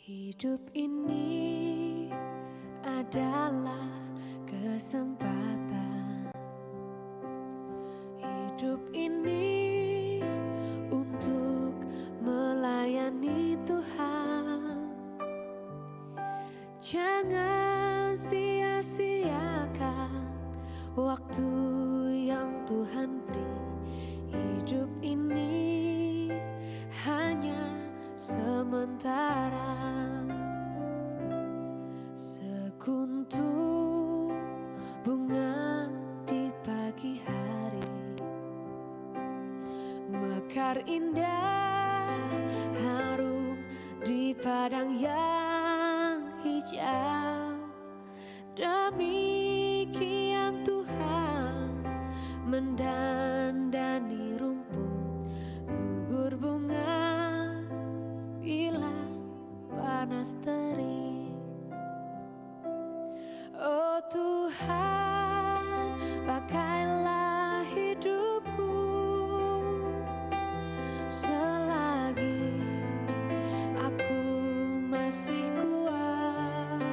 Hidup ini adalah kesempatan. Hidup ini untuk melayani Tuhan. Jangan sia-siakan waktu yang Tuhan beri. Hidup ini hanya sementara. Sekuntum bunga di pagi hari, mekar indah harum di padang yang hijau. Demikian Tuhan mendandani rumput gugur bunga bila panas terik. Oh Tuhan, pakailah hidupku selagi aku masih kuat.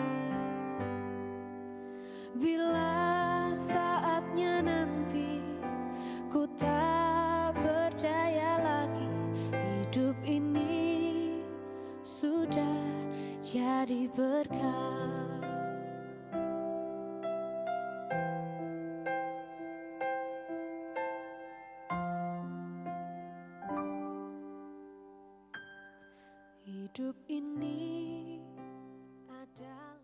Bila saatnya nanti ku tak berdaya lagi, hidup ini sudah jadi berkah. Hidup ini adalah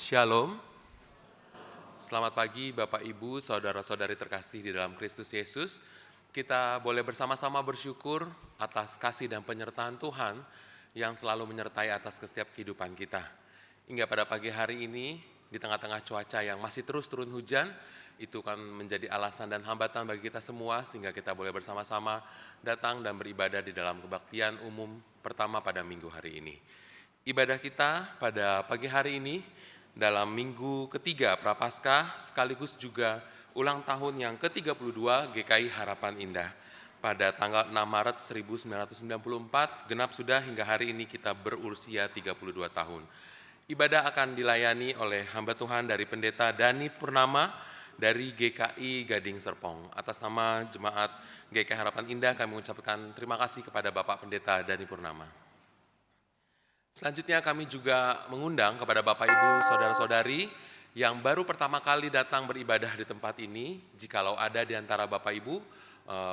Shalom. Selamat pagi Bapak Ibu, saudara-saudari terkasih di dalam Kristus Yesus. Kita boleh bersama-sama bersyukur atas kasih dan penyertaan Tuhan yang selalu menyertai atas setiap kehidupan kita. Hingga pada pagi hari ini, di tengah-tengah cuaca yang masih terus turun hujan, itu kan menjadi alasan dan hambatan bagi kita semua sehingga kita boleh bersama-sama datang dan beribadah di dalam kebaktian umum pertama pada minggu hari ini. Ibadah kita pada pagi hari ini dalam minggu ketiga Prapaskah sekaligus juga ulang tahun yang ke-32 GKI Harapan Indah. Pada tanggal 6 Maret 1994, genap sudah hingga hari ini kita berusia 32 tahun. Ibadah akan dilayani oleh hamba Tuhan dari Pendeta Dani Purnama dari GKI Gading Serpong. Atas nama Jemaat GKI Harapan Indah kami mengucapkan terima kasih kepada Bapak Pendeta Dani Purnama. Selanjutnya kami juga mengundang kepada Bapak Ibu Saudara-saudari yang baru pertama kali datang beribadah di tempat ini. Jikalau ada di antara Bapak Ibu,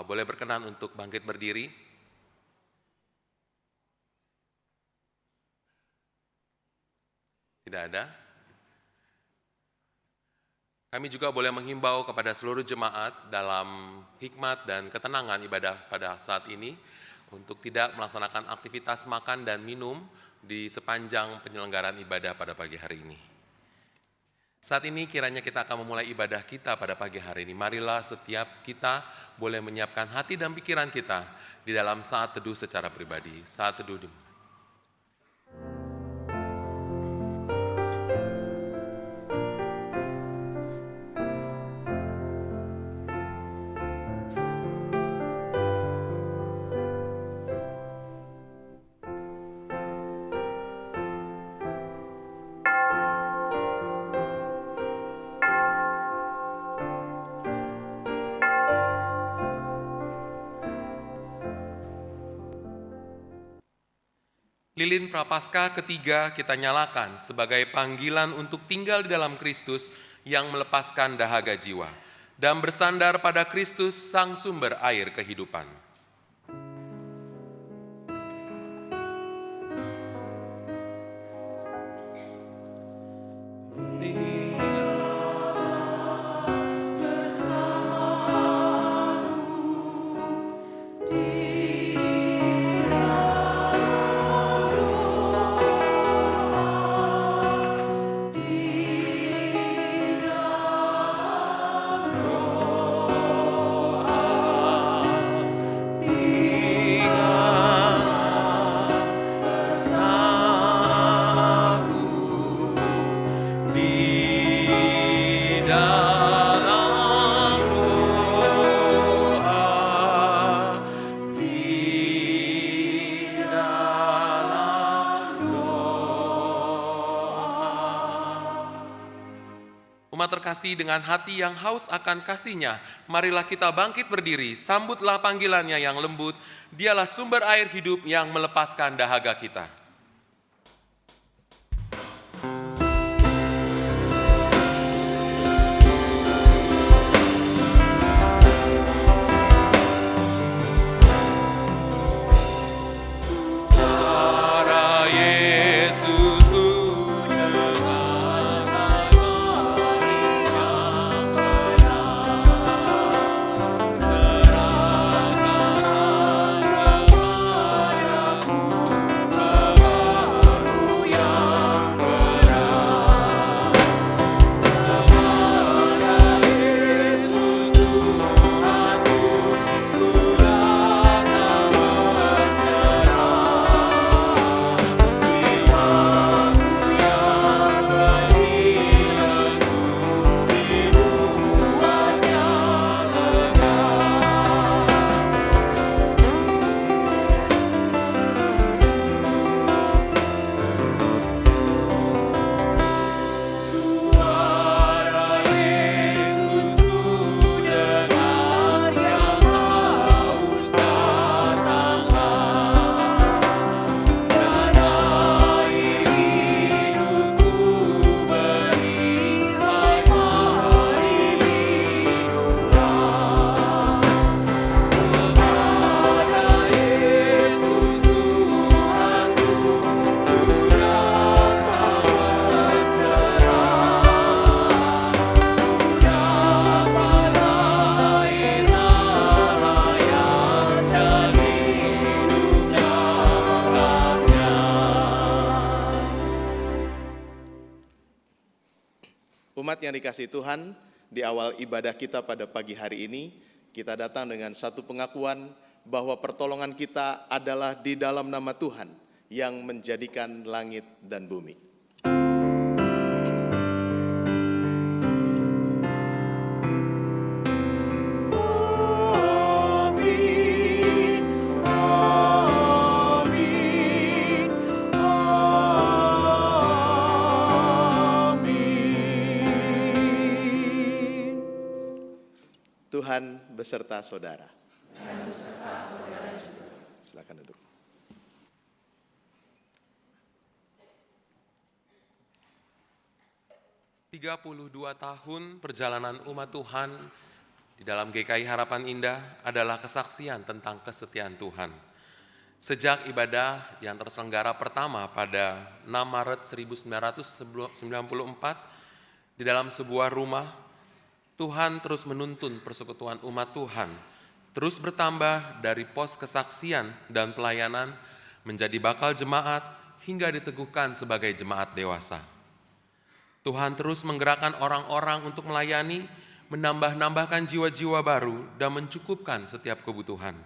boleh berkenan untuk bangkit berdiri. Tidak ada. Kami juga boleh menghimbau kepada seluruh jemaat dalam hikmat dan ketenangan ibadah pada saat ini untuk tidak melaksanakan aktivitas makan dan minum di sepanjang penyelenggaraan ibadah pada pagi hari ini. Saat ini kiranya kita akan memulai ibadah kita pada pagi hari ini. Marilah setiap kita boleh menyiapkan hati dan pikiran kita di dalam saat teduh secara pribadi. Saat teduh dimulai. Lilin Prapaskah ketiga kita nyalakan sebagai panggilan untuk tinggal di dalam Kristus yang melepaskan dahaga jiwa dan bersandar pada Kristus sang sumber air kehidupan. Terkasih dengan hati yang haus akan kasih-Nya, marilah kita bangkit berdiri, sambutlah panggilannya yang lembut, Dialah sumber air hidup yang melepaskan dahaga kita. Umat yang dikasihi Tuhan, di awal ibadah kita pada pagi hari ini, kita datang dengan satu pengakuan bahwa pertolongan kita adalah di dalam nama Tuhan yang menjadikan langit dan bumi. Tuhan beserta saudara. Silakan duduk. "32 tahun perjalanan umat Tuhan di dalam GKI Harapan Indah adalah kesaksian tentang kesetiaan Tuhan. Sejak ibadah yang terselenggara pertama pada 6 Maret 1994 di dalam sebuah rumah, Tuhan terus menuntun persekutuan umat Tuhan, terus bertambah dari pos kesaksian dan pelayanan menjadi bakal jemaat hingga diteguhkan sebagai jemaat dewasa. Tuhan terus menggerakkan orang-orang untuk melayani, menambah-nambahkan jiwa-jiwa baru dan mencukupkan setiap kebutuhan.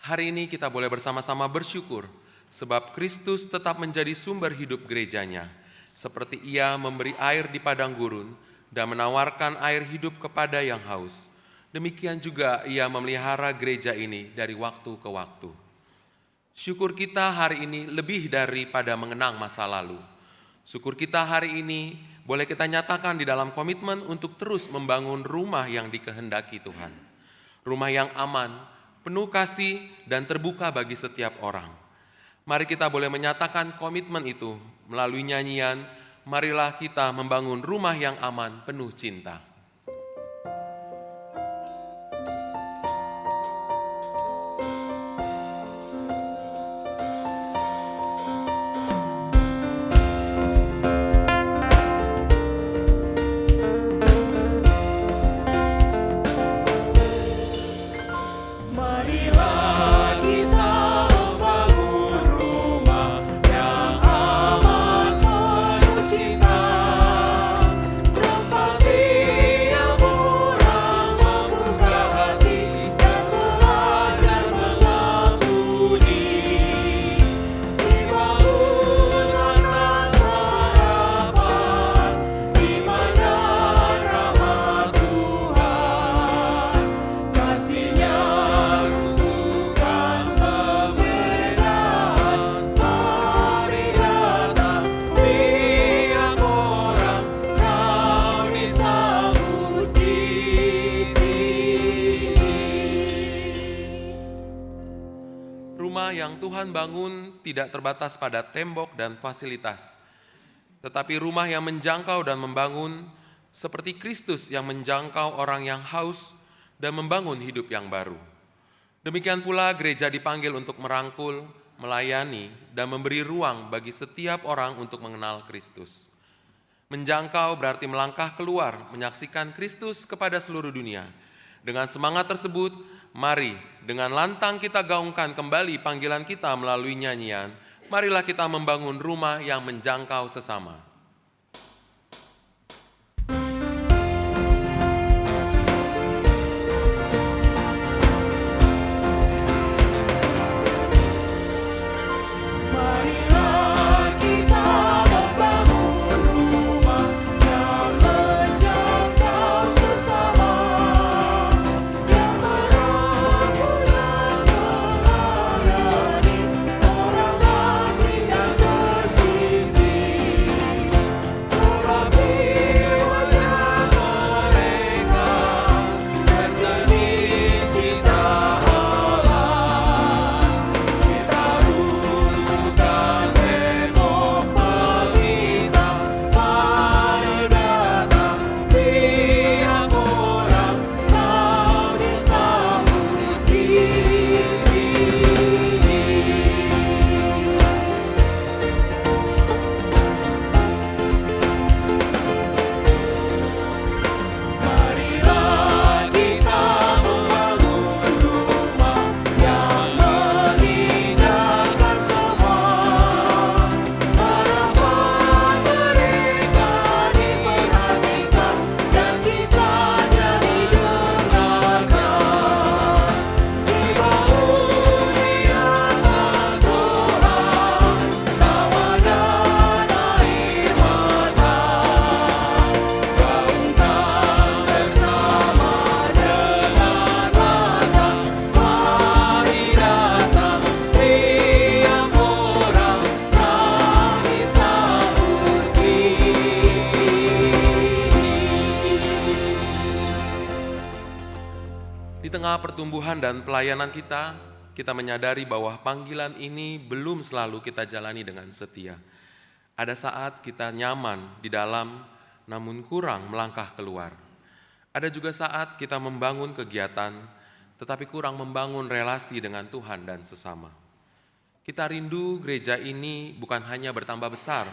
Hari ini kita boleh bersama-sama bersyukur sebab Kristus tetap menjadi sumber hidup gerejanya, seperti Ia memberi air di padang gurun dan menawarkan air hidup kepada yang haus. Demikian juga Ia memelihara gereja ini dari waktu ke waktu. Syukur kita hari ini lebih daripada mengenang masa lalu. Syukur kita hari ini boleh kita nyatakan di dalam komitmen untuk terus membangun rumah yang dikehendaki Tuhan. Rumah yang aman, penuh kasih dan terbuka bagi setiap orang. Mari kita boleh menyatakan komitmen itu melalui nyanyian, "Marilah kita membangun rumah yang aman penuh cinta." Yang Tuhan bangun tidak terbatas pada tembok dan fasilitas, tetapi rumah yang menjangkau dan membangun seperti Kristus yang menjangkau orang yang haus dan membangun hidup yang baru. Demikian pula gereja dipanggil untuk merangkul, melayani, dan memberi ruang bagi setiap orang untuk mengenal Kristus. Menjangkau berarti melangkah keluar, menyaksikan Kristus kepada seluruh dunia. Dengan semangat tersebut, mari dengan lantang kita gaungkan kembali panggilan kita melalui nyanyian. Marilah kita membangun rumah yang menjangkau sesama. pertumbuhan dan pelayanan kita menyadari bahwa panggilan ini belum selalu kita jalani dengan setia. Ada saat kita nyaman di dalam, namun kurang melangkah keluar. Ada juga saat kita membangun kegiatan, tetapi kurang membangun relasi dengan Tuhan dan sesama. Kita rindu gereja ini bukan hanya bertambah besar,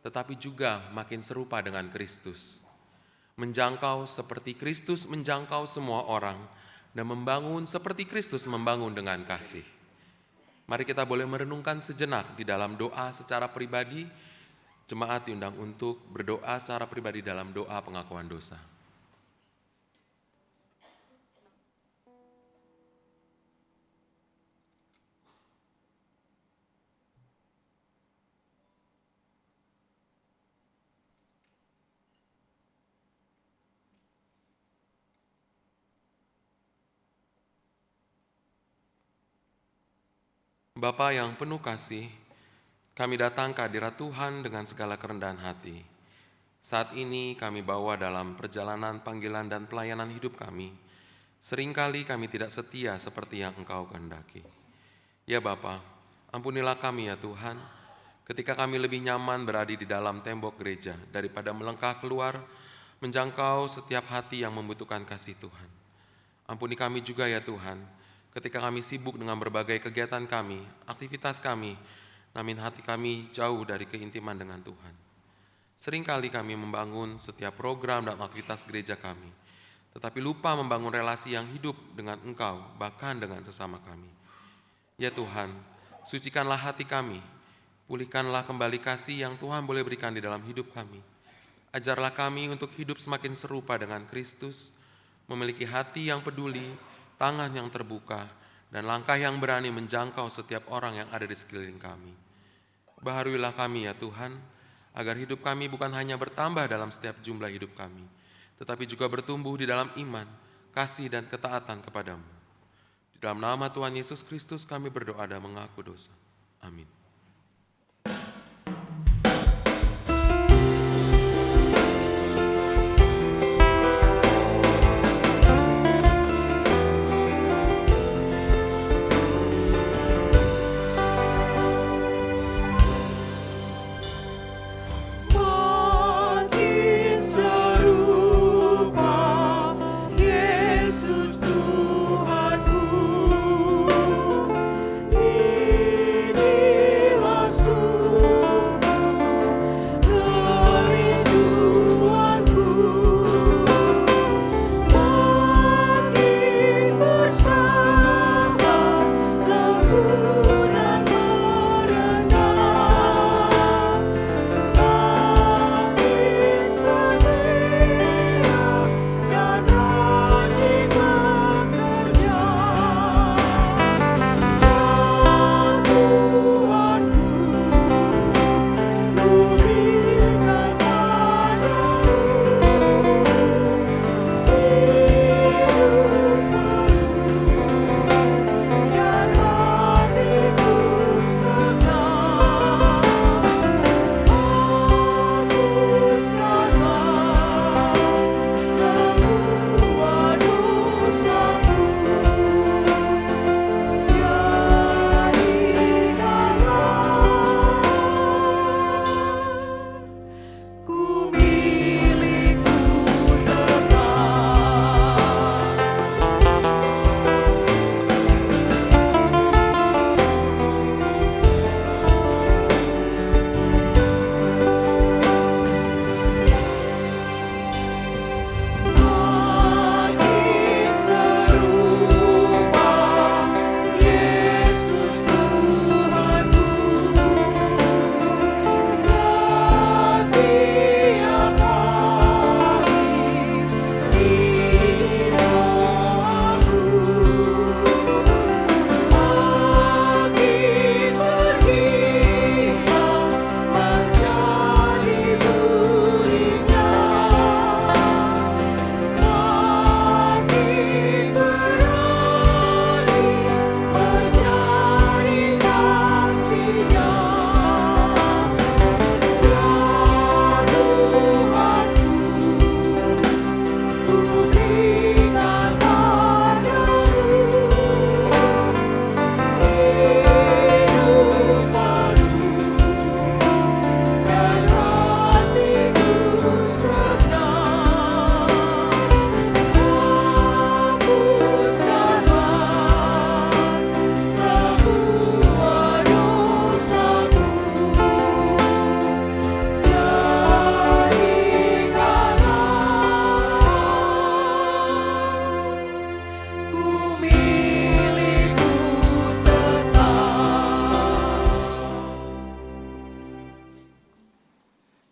tetapi juga makin serupa dengan Kristus. Menjangkau seperti Kristus menjangkau semua orang, dan membangun seperti Kristus membangun dengan kasih. Mari kita boleh merenungkan sejenak di dalam doa secara pribadi. Jemaat diundang untuk berdoa secara pribadi dalam doa pengakuan dosa. Bapa yang penuh kasih, kami datang ke hadirat Tuhan dengan segala kerendahan hati. Saat ini kami bawa dalam perjalanan panggilan dan pelayanan hidup kami. Seringkali kami tidak setia seperti yang Engkau kehendaki. Ya Bapa, ampunilah kami ya Tuhan, ketika kami lebih nyaman berada di dalam tembok gereja daripada melangkah keluar, menjangkau setiap hati yang membutuhkan kasih Tuhan. Ampuni kami juga ya Tuhan, ketika kami sibuk dengan berbagai kegiatan kami, aktivitas kami, namun hati kami jauh dari keintiman dengan Tuhan. Seringkali kami membangun setiap program dan aktivitas gereja kami, tetapi lupa membangun relasi yang hidup dengan Engkau, bahkan dengan sesama kami. Ya Tuhan, sucikanlah hati kami, pulihkanlah kembali kasih yang Tuhan boleh berikan di dalam hidup kami. Ajarlah kami untuk hidup semakin serupa dengan Kristus, memiliki hati yang peduli, tangan yang terbuka, dan langkah yang berani menjangkau setiap orang yang ada di sekeliling kami. Baharuilah kami ya Tuhan, agar hidup kami bukan hanya bertambah dalam setiap jumlah hidup kami, tetapi juga bertumbuh di dalam iman, kasih, dan ketaatan kepadamu. Di dalam nama Tuhan Yesus Kristus kami berdoa dan mengaku dosa. Amin. Ini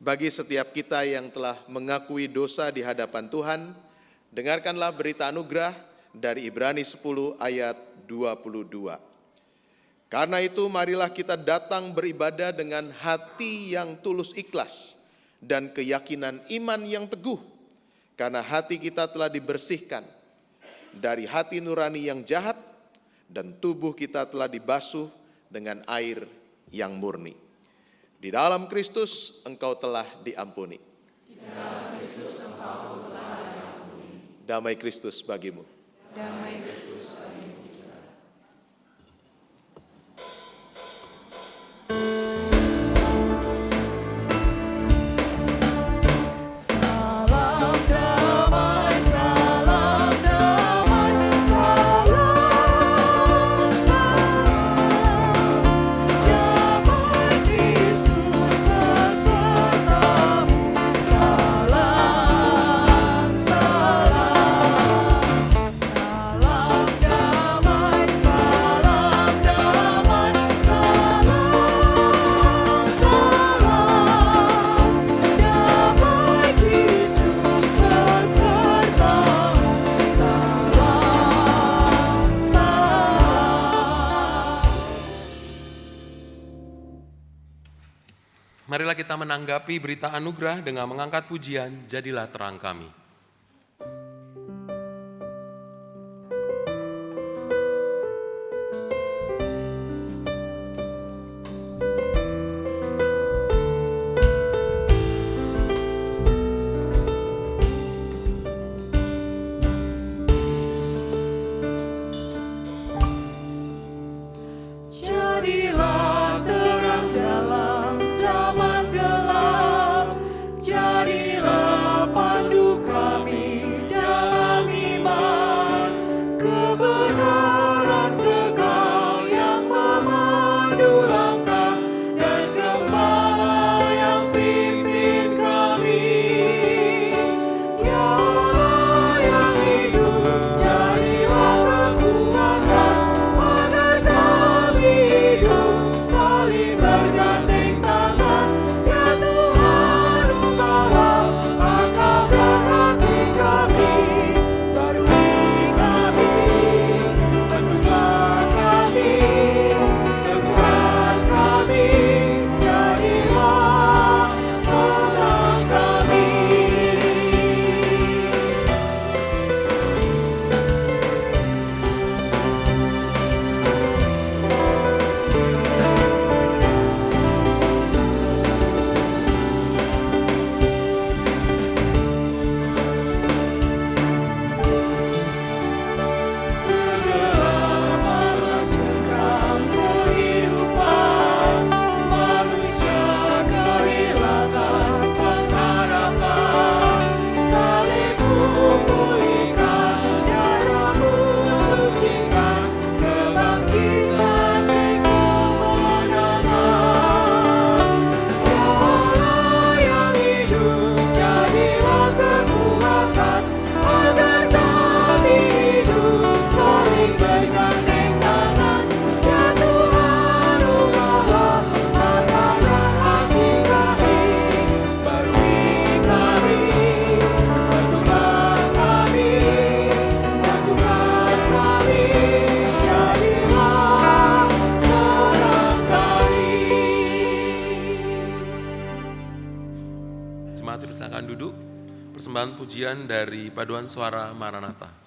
bagi setiap kita yang telah mengakui dosa di hadapan Tuhan, dengarkanlah berita anugerah dari Ibrani 10 ayat 22. Karena itu marilah kita datang beribadah dengan hati yang tulus ikhlas dan keyakinan iman yang teguh, karena hati kita telah dibersihkan dari hati nurani yang jahat dan tubuh kita telah dibasuh dengan air yang murni. Di dalam Kristus engkau telah diampuni. Damai Kristus bagimu. Damai Kristus. Marilah kita menanggapi berita anugerah dengan mengangkat pujian, Jadilah Terang Kami. Jadilah terang dalam zaman gelap, jadilah pandu kami dalam iman, kebenaran kekal yang memandu langkah dan gembala yang pimpin kami. Ya Allah yang hidup, jadilah kekuatan agar kami hidup saling bergandeng tangan. Ya Tuhan, ubahlah akal dan hati kami, barui kami, bentuklah kami, teguhkan kami, jadilah terang kami. Kegelapan mencengkram kehidupan, manusia kehilangan pengharapan. Salibmu pulihkan, darahmu sucikan, kebangkitan dan kemenangan. Ya Allah yang hidup, jadilah kekuatan agar kami hidup saling bergandeng tangan. Ya Tuhan, ubahlah akal dan hati kami, barui kami, bentuklah kami, teguhkan kami, jadilah terang kami. Jemaat silakan duduk. Persembahan pujian dari Paduan Suara Maranatha.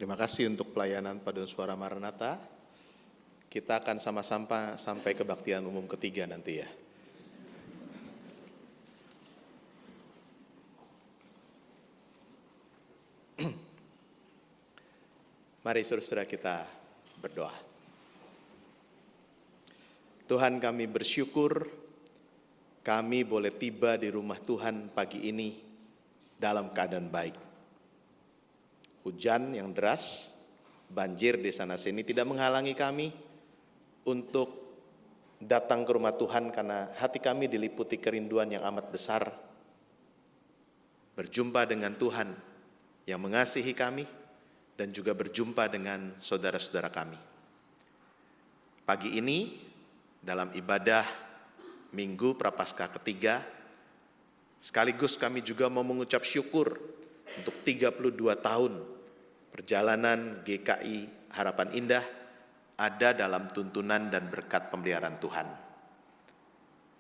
Terima kasih untuk pelayanan Paduan Suara Maranatha. Kita akan sama-sama sampai kebaktian umum ketiga nanti ya. Mari saudara kita berdoa. Tuhan, kami bersyukur kami boleh tiba di rumah Tuhan pagi ini dalam keadaan baik. Hujan yang deras, banjir di sana sini tidak menghalangi kami untuk datang ke rumah Tuhan karena hati kami diliputi kerinduan yang amat besar. Berjumpa dengan Tuhan yang mengasihi kami dan juga berjumpa dengan saudara-saudara kami. Pagi ini dalam ibadah Minggu Prapaskah ketiga, sekaligus kami juga mau mengucap syukur untuk 32 tahun perjalanan GKI Harapan Indah ada dalam tuntunan dan berkat pemeliharaan Tuhan.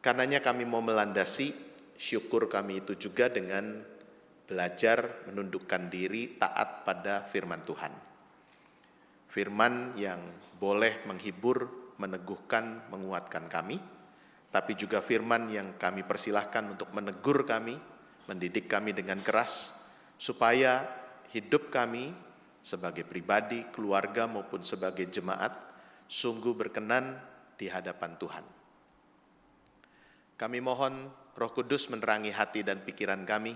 Karenanya kami mau melandasi syukur kami itu juga dengan belajar menundukkan diri taat pada firman Tuhan. Firman yang boleh menghibur, meneguhkan, menguatkan kami, tapi juga firman yang kami persilahkan untuk menegur kami, mendidik kami dengan keras, supaya hidup kami sebagai pribadi, keluarga maupun sebagai jemaat sungguh berkenan di hadapan Tuhan. Kami mohon Roh Kudus menerangi hati dan pikiran kami,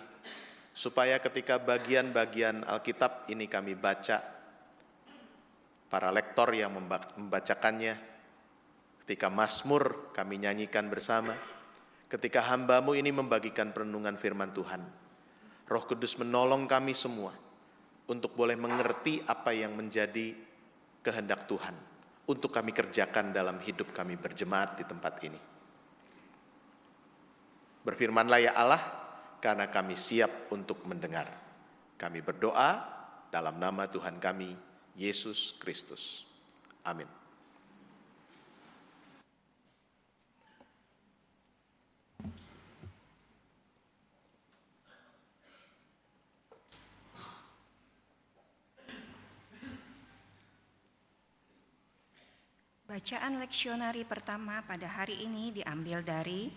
supaya ketika bagian-bagian Alkitab ini kami baca, para lektor yang membacakannya, ketika Mazmur kami nyanyikan bersama, ketika hamba-Mu ini membagikan perenungan firman Tuhan, Roh Kudus menolong kami semua untuk boleh mengerti apa yang menjadi kehendak Tuhan untuk kami kerjakan dalam hidup kami berjemaat di tempat ini. Berfirmanlah ya Allah, karena kami siap untuk mendengar. Kami berdoa dalam nama Tuhan kami, Yesus Kristus. Amin. Bacaan leksionari pertama pada hari ini diambil dari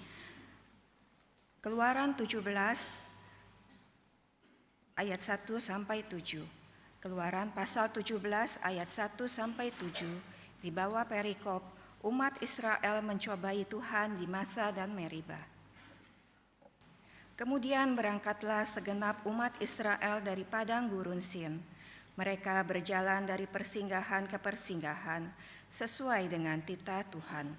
Keluaran 17 ayat 1 sampai 7. Keluaran pasal 17 ayat 1 sampai 7 di bawah perikop umat Israel mencobai Tuhan di Masa dan Meriba. Kemudian berangkatlah segenap umat Israel dari padang gurun Sin. Mereka berjalan dari persinggahan ke persinggahan sesuai dengan titah Tuhan.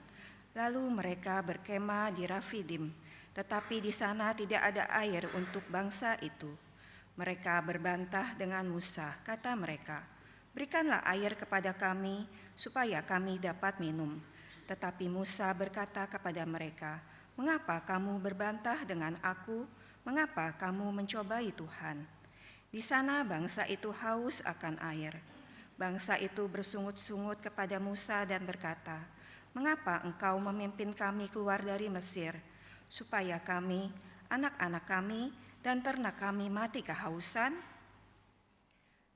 Lalu mereka berkemah di Rafidim, tetapi di sana tidak ada air untuk bangsa itu. Mereka berbantah dengan Musa, kata mereka, "Berikanlah air kepada kami, supaya kami dapat minum." Tetapi Musa berkata kepada mereka, "Mengapa kamu berbantah dengan aku? Mengapa kamu mencobai Tuhan?" Di sana bangsa itu haus akan air. Bangsa itu bersungut-sungut kepada Musa dan berkata, "Mengapa engkau memimpin kami keluar dari Mesir, supaya kami, anak-anak kami, dan ternak kami mati kehausan?"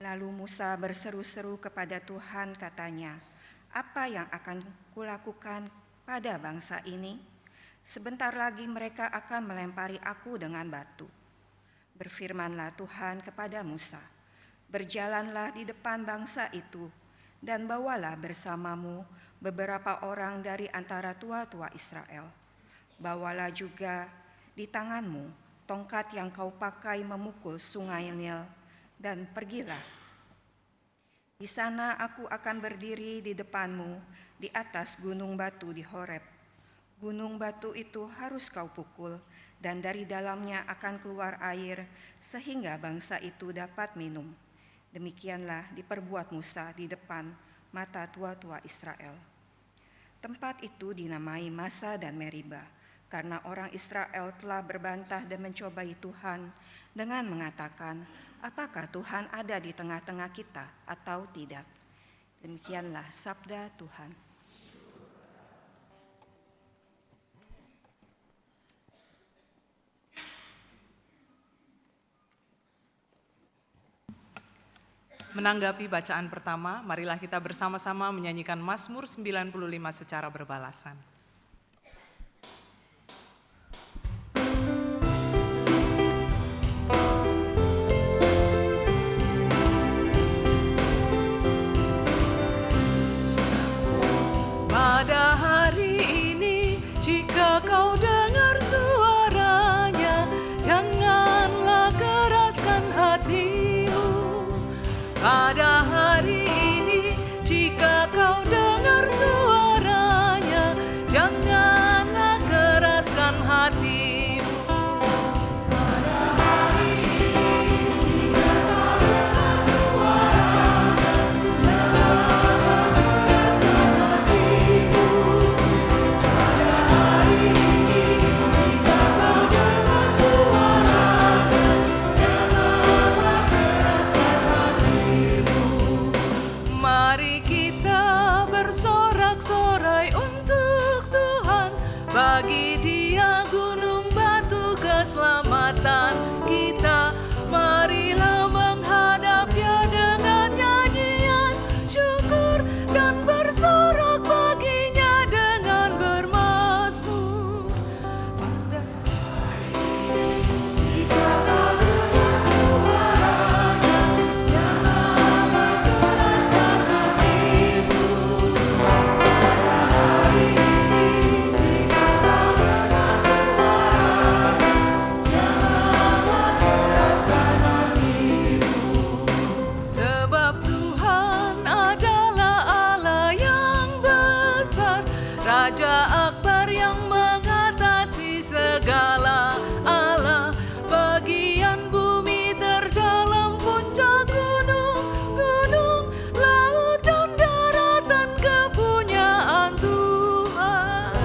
Lalu Musa berseru-seru kepada Tuhan, katanya, "Apa yang akan kulakukan pada bangsa ini? Sebentar lagi mereka akan melempari aku dengan batu." Berfirmanlah Tuhan kepada Musa, "Berjalanlah di depan bangsa itu, dan bawalah bersamamu beberapa orang dari antara tua-tua Israel. Bawalah juga di tanganmu tongkat yang kau pakai memukul sungai Nil, dan pergilah. Di sana aku akan berdiri di depanmu di atas gunung batu di Horeb. Gunung batu itu harus kau pukul, dan dari dalamnya akan keluar air sehingga bangsa itu dapat minum." Demikianlah diperbuat Musa di depan mata tua-tua Israel. Tempat itu dinamai Masa dan Meriba, karena orang Israel telah berbantah dan mencobai Tuhan dengan mengatakan, "Apakah Tuhan ada di tengah-tengah kita atau tidak?" Demikianlah sabda Tuhan. Menanggapi bacaan pertama, marilah kita bersama-sama menyanyikan Mazmur 95 secara berbalasan. Pada hari ini, jika kau dengar suaranya, janganlah keraskan hatimu. Pada hari ini, jika kau dengar suaranya, janganlah keraskan hatimu. Mari kita bersorak-sorai untuk Tuhan, bagi Dia gunung batu keselamatan kita. Marilah menghadap-Nya dengan nyanyian syukur dan bersorak baginya dengan bermazmur. Sebab Tuhan adalah Allah yang besar, Raja Akbar yang mengatasi segala Allah. Bagian bumi terdalam puncak gunung-gunung, laut dan daratan kepunyaan Tuhan.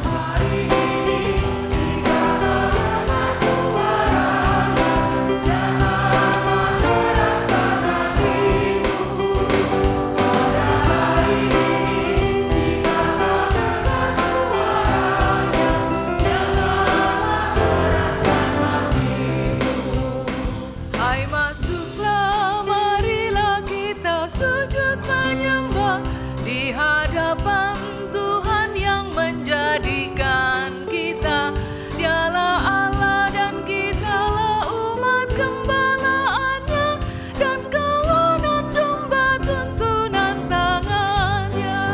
Hari ini jika kau dengar suaranya, janganlah keraskan hatimu. Pada hari ini jika kau dengar suaranya, janganlah keraskan hatimu. Hai, masuklah, marilah kita sujud menyembah di hadapan Tuhan yang menjadikan kita. Dialah Allah dan kitalah umat gembalaannya, dan kawanan domba tuntunan tangannya.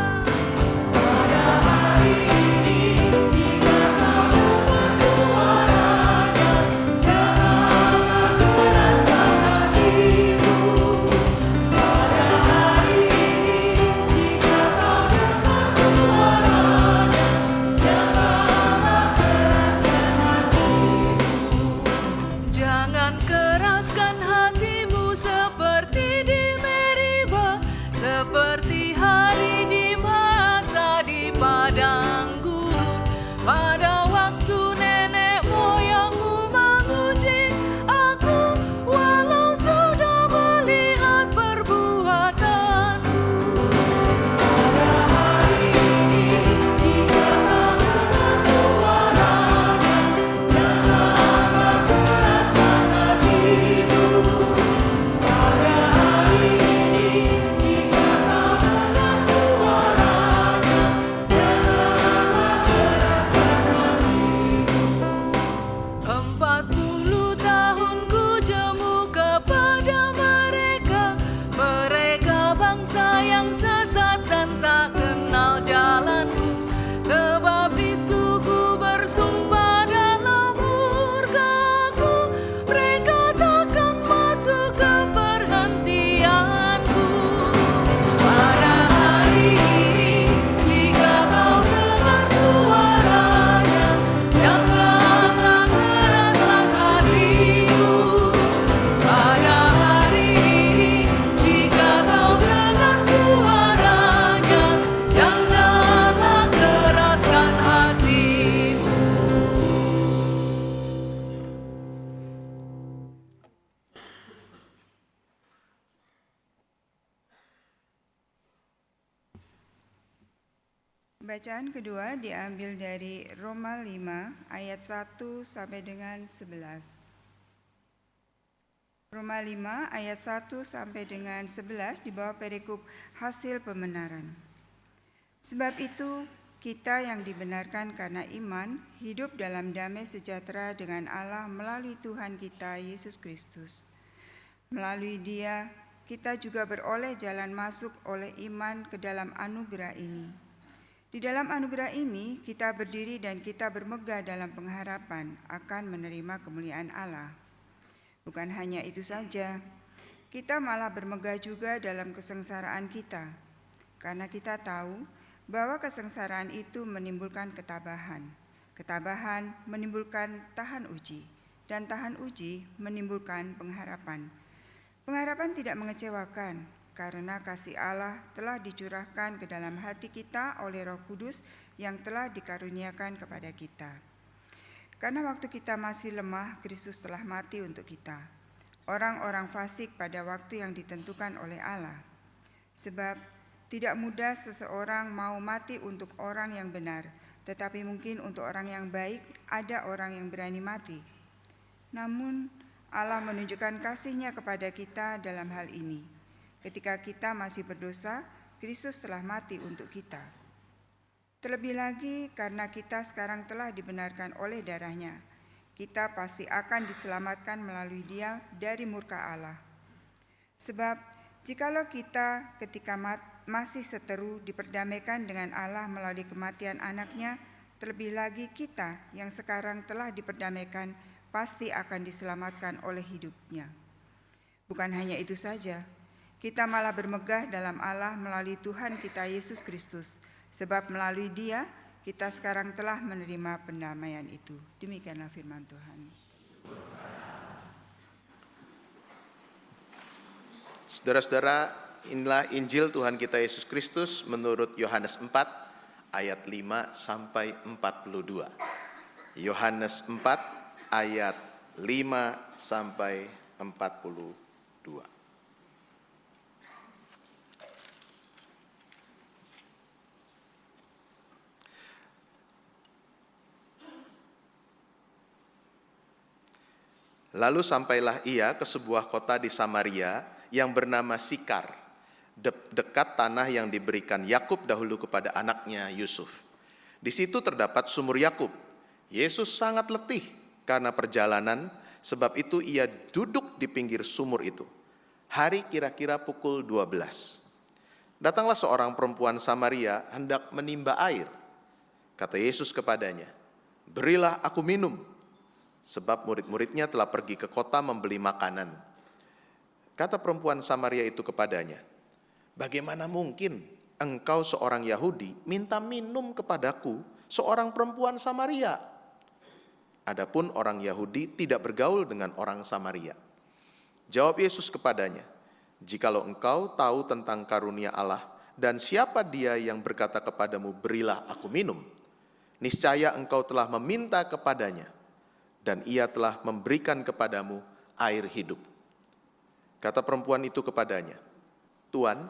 Pada hari ini jika kau dengar suaranya, janganlah keraskan hatimu. Pada hari ini jika kau dengar suaranya, janganlah keraskan hatimu. Jangan keraskan hatimu seperti di Meriba, seperti hari di masa di padang gurun. Pada waktu nenek moyangmu menguji aku, walau sudah melihat perbuatanku. Pada hari ini jika kau dengar suaranya, janganlah keraskan hatimu. Pada hari ini jika kau dengar suaranya, janganlah keraskan hatimu. 40 tahun ku jemu kepada mereka, mereka bangsa yang sesat dan tak kenal jalanku. Sebab itu ku bersumpah dalam murkaku, mereka takkan masuk ke perhentianku. Pada hari ini jika kau dengar suaranya, janganlah keraskan hatimu. Pada hari ini jika kau dengar suaranya, janganlah keraskan hatimu. Bacaan kedua diambil dari Roma 5 ayat 1 sampai dengan 11. Roma 5 ayat 1 sampai dengan 11 di bawah perikop hasil pembenaran. Sebab itu, kita yang dibenarkan karena iman hidup dalam damai sejahtera dengan Allah melalui Tuhan kita Yesus Kristus. Melalui Dia, kita juga beroleh jalan masuk oleh iman ke dalam anugerah ini. Di dalam anugerah ini, kita berdiri dan kita bermegah dalam pengharapan akan menerima kemuliaan Allah. Bukan hanya itu saja, kita malah bermegah juga dalam kesengsaraan kita, karena kita tahu bahwa kesengsaraan itu menimbulkan ketabahan. Ketabahan menimbulkan tahan uji, dan tahan uji menimbulkan pengharapan. Pengharapan tidak mengecewakan, karena kasih Allah telah dicurahkan ke dalam hati kita oleh Roh Kudus yang telah dikaruniakan kepada kita. Karena waktu kita masih lemah, Kristus telah mati untuk kita, orang-orang fasik pada waktu yang ditentukan oleh Allah. Sebab tidak mudah seseorang mau mati untuk orang yang benar, tetapi mungkin untuk orang yang baik ada orang yang berani mati. Namun Allah menunjukkan kasih-Nya kepada kita dalam hal ini. Ketika kita masih berdosa, Kristus telah mati untuk kita. Terlebih lagi karena kita sekarang telah dibenarkan oleh darah-Nya, kita pasti akan diselamatkan melalui Dia dari murka Allah. Sebab jikalau kita ketika masih seteru diperdamaikan dengan Allah melalui kematian anak-Nya, terlebih lagi kita yang sekarang telah diperdamaikan pasti akan diselamatkan oleh hidup-Nya. Bukan hanya itu saja, kita malah bermegah dalam Allah melalui Tuhan kita Yesus Kristus, sebab melalui Dia kita sekarang telah menerima pendamaian itu. Demikianlah firman Tuhan. Saudara-saudara, inilah Injil Tuhan kita Yesus Kristus menurut Yohanes 4 ayat 5 sampai 42. Yohanes 4 ayat 5 sampai 42. Lalu sampailah ia ke sebuah kota di Samaria yang bernama Sikar, dekat tanah yang diberikan Yakub dahulu kepada anaknya Yusuf. Di situ terdapat sumur Yakub. Yesus sangat letih karena perjalanan, sebab itu ia duduk di pinggir sumur itu. Hari kira-kira pukul 12. Datanglah seorang perempuan Samaria hendak menimba air. Kata Yesus kepadanya, "Berilah aku minum." Sebab murid-muridnya telah pergi ke kota membeli makanan. Kata perempuan Samaria itu kepadanya, "Bagaimana mungkin engkau seorang Yahudi minta minum kepadaku, seorang perempuan Samaria?" Adapun orang Yahudi tidak bergaul dengan orang Samaria. Jawab Yesus kepadanya, "Jikalau engkau tahu tentang karunia Allah dan siapa Dia yang berkata kepadamu, 'Berilah aku minum,' niscaya engkau telah meminta kepadanya, dan Ia telah memberikan kepadamu air hidup." Kata perempuan itu kepadanya, "Tuan,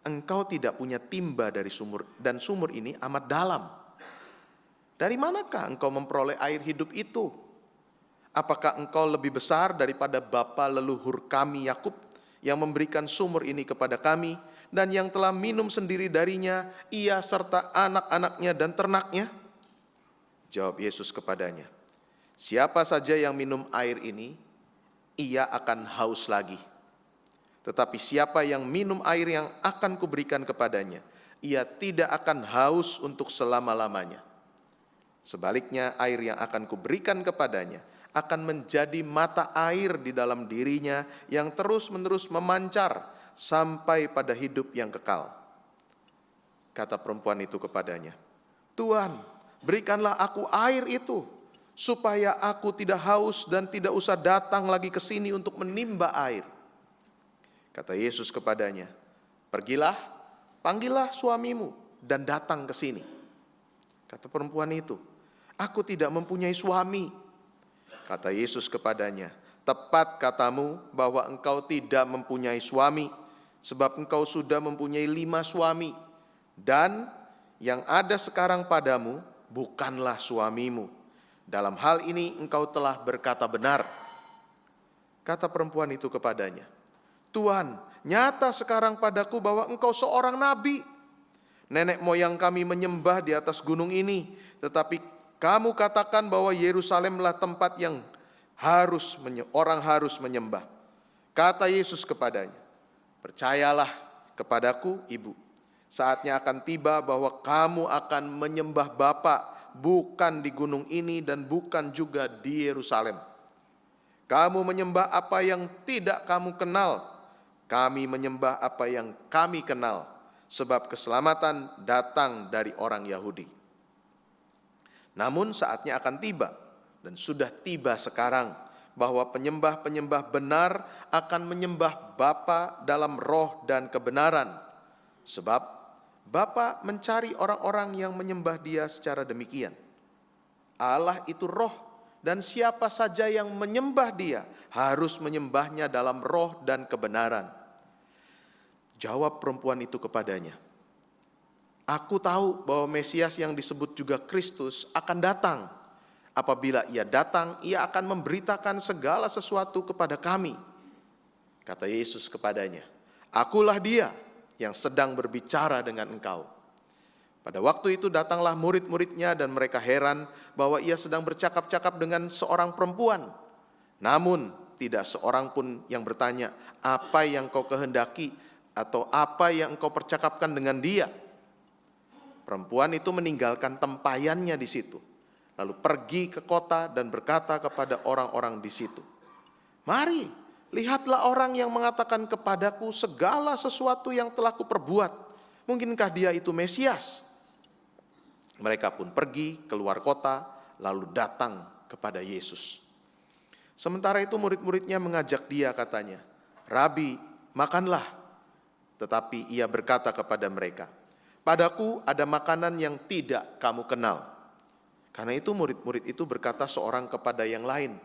engkau tidak punya timba dari sumur, dan sumur ini amat dalam. Dari manakah engkau memperoleh air hidup itu? Apakah engkau lebih besar daripada bapa leluhur kami Yakub yang memberikan sumur ini kepada kami, dan yang telah minum sendiri darinya, ia serta anak-anaknya dan ternaknya?" Jawab Yesus kepadanya, "Siapa saja yang minum air ini, ia akan haus lagi. Tetapi siapa yang minum air yang akan kuberikan kepadanya, ia tidak akan haus untuk selama-lamanya. Sebaliknya, air yang akan kuberikan kepadanya akan menjadi mata air di dalam dirinya yang terus-menerus memancar sampai pada hidup yang kekal." Kata perempuan itu kepadanya, "Tuan, berikanlah aku air itu, supaya aku tidak haus dan tidak usah datang lagi ke sini untuk menimba air." Kata Yesus kepadanya, "Pergilah, panggillah suamimu dan datang ke sini." Kata perempuan itu, "Aku tidak mempunyai suami." Kata Yesus kepadanya, "Tepat katamu bahwa engkau tidak mempunyai suami, sebab engkau sudah mempunyai 5 suami, dan yang ada sekarang padamu bukanlah suamimu. Dalam hal ini engkau telah berkata benar." Kata perempuan itu kepadanya, "Tuhan, nyata sekarang padaku bahwa engkau seorang nabi. Nenek moyang kami menyembah di atas gunung ini, tetapi kamu katakan bahwa Yerusalemlah tempat yang orang harus menyembah." Kata Yesus kepadanya, "Percayalah kepadaku, ibu. Saatnya akan tiba bahwa kamu akan menyembah Bapa bukan di gunung ini dan bukan juga di Yerusalem. Kamu menyembah apa yang tidak kamu kenal. Kami menyembah apa yang kami kenal, sebab keselamatan datang dari orang Yahudi. Namun saatnya akan tiba, dan sudah tiba sekarang, bahwa penyembah-penyembah benar akan menyembah Bapa dalam roh dan kebenaran. Sebab Bapa mencari orang-orang yang menyembah Dia secara demikian. Allah itu roh, dan siapa saja yang menyembah Dia harus menyembahnya dalam roh dan kebenaran." Jawab perempuan itu kepadanya, "Aku tahu bahwa Mesias yang disebut juga Kristus akan datang. Apabila Ia datang, Ia akan memberitakan segala sesuatu kepada kami." Kata Yesus kepadanya, "Akulah Dia yang sedang berbicara dengan engkau." Pada waktu itu datanglah murid-muridnya dan mereka heran bahwa Ia sedang bercakap-cakap dengan seorang perempuan. Namun tidak seorang pun yang bertanya, "Apa yang kau kehendaki?" atau "Apa yang engkau percakapkan dengan dia?" Perempuan itu meninggalkan tempayannya di situ, lalu pergi ke kota dan berkata kepada orang-orang di situ, "Mari, lihatlah orang yang mengatakan kepadaku segala sesuatu yang telah kuperbuat. Mungkinkah dia itu Mesias?" Mereka pun pergi keluar kota, lalu datang kepada Yesus. Sementara itu murid-muridnya mengajak Dia, katanya, "Rabi, makanlah." Tetapi Ia berkata kepada mereka, "Padaku ada makanan yang tidak kamu kenal." Karena itu murid-murid itu berkata seorang kepada yang lain,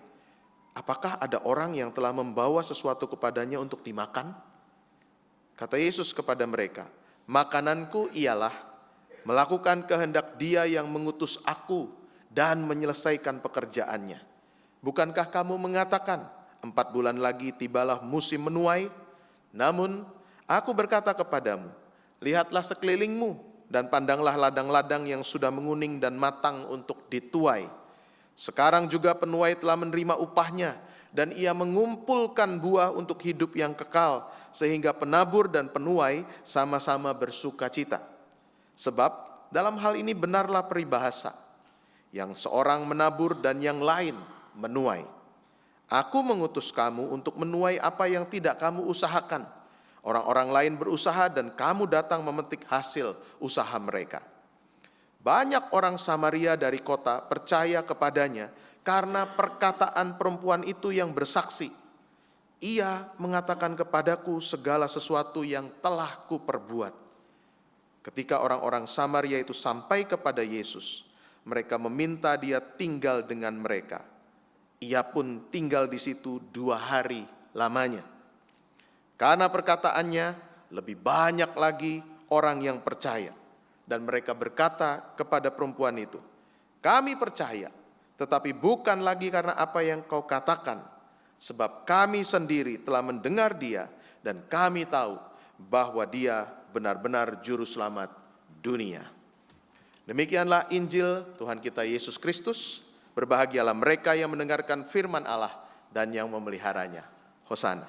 "Apakah ada orang yang telah membawa sesuatu kepadanya untuk dimakan?" Kata Yesus kepada mereka, "Makananku ialah melakukan kehendak Dia yang mengutus aku dan menyelesaikan pekerjaannya. Bukankah kamu mengatakan, 4 bulan lagi tibalah musim menuai? Namun aku berkata kepadamu, lihatlah sekelilingmu dan pandanglah ladang-ladang yang sudah menguning dan matang untuk dituai. Sekarang juga penuai telah menerima upahnya, dan ia mengumpulkan buah untuk hidup yang kekal, sehingga penabur dan penuai sama-sama bersuka cita. Sebab dalam hal ini benarlah peribahasa, yang seorang menabur dan yang lain menuai. Aku mengutus kamu untuk menuai apa yang tidak kamu usahakan. Orang-orang lain berusaha dan kamu datang memetik hasil usaha mereka." Banyak orang Samaria dari kota percaya kepadanya karena perkataan perempuan itu yang bersaksi, "Ia mengatakan kepadaku segala sesuatu yang telah kuperbuat." Ketika orang-orang Samaria itu sampai kepada Yesus, mereka meminta Dia tinggal dengan mereka. Ia pun tinggal di situ 2 hari lamanya. Karena perkataannya, lebih banyak lagi orang yang percaya. Dan mereka berkata kepada perempuan itu, "Kami percaya, tetapi bukan lagi karena apa yang kau katakan. Sebab kami sendiri telah mendengar Dia, dan kami tahu bahwa Dia benar-benar juru selamat dunia." Demikianlah Injil Tuhan kita Yesus Kristus. Berbahagialah mereka yang mendengarkan firman Allah dan yang memeliharanya. Hosana.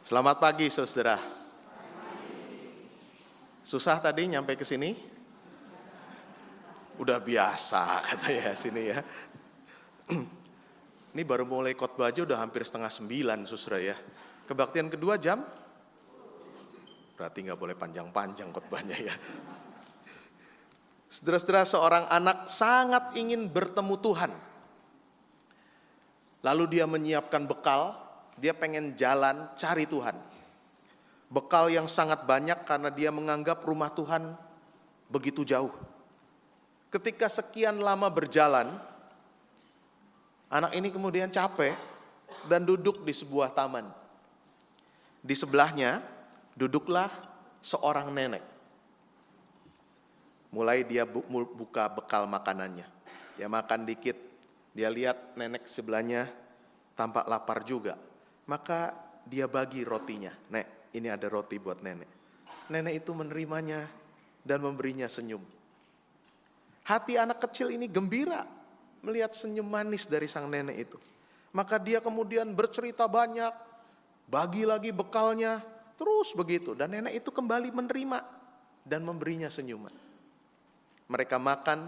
Selamat pagi, saudara. Susah tadi nyampe ke sini? Udah biasa katanya sini ya. Ini baru mulai khotbah aja udah hampir 8:30, saudara ya. Kebaktian kedua jam? Berarti nggak boleh panjang-panjang khotbahnya ya. Saudara-saudara, seorang anak sangat ingin bertemu Tuhan. Lalu dia menyiapkan bekal, dia pengen jalan cari Tuhan. Bekal yang sangat banyak karena dia menganggap rumah Tuhan begitu jauh. Ketika sekian lama berjalan, anak ini kemudian capek dan duduk di sebuah taman. Di sebelahnya duduklah seorang nenek. Mulai dia buka bekal makanannya. Dia makan dikit, dia lihat nenek sebelahnya tampak lapar juga. Maka dia bagi rotinya. Nek, ini ada roti buat nenek. Nenek itu menerimanya dan memberinya senyum. Hati anak kecil ini gembira melihat senyum manis dari sang nenek itu. Maka dia kemudian bercerita banyak, bagi lagi bekalnya, terus begitu. Dan nenek itu kembali menerima dan memberinya senyuman. Mereka makan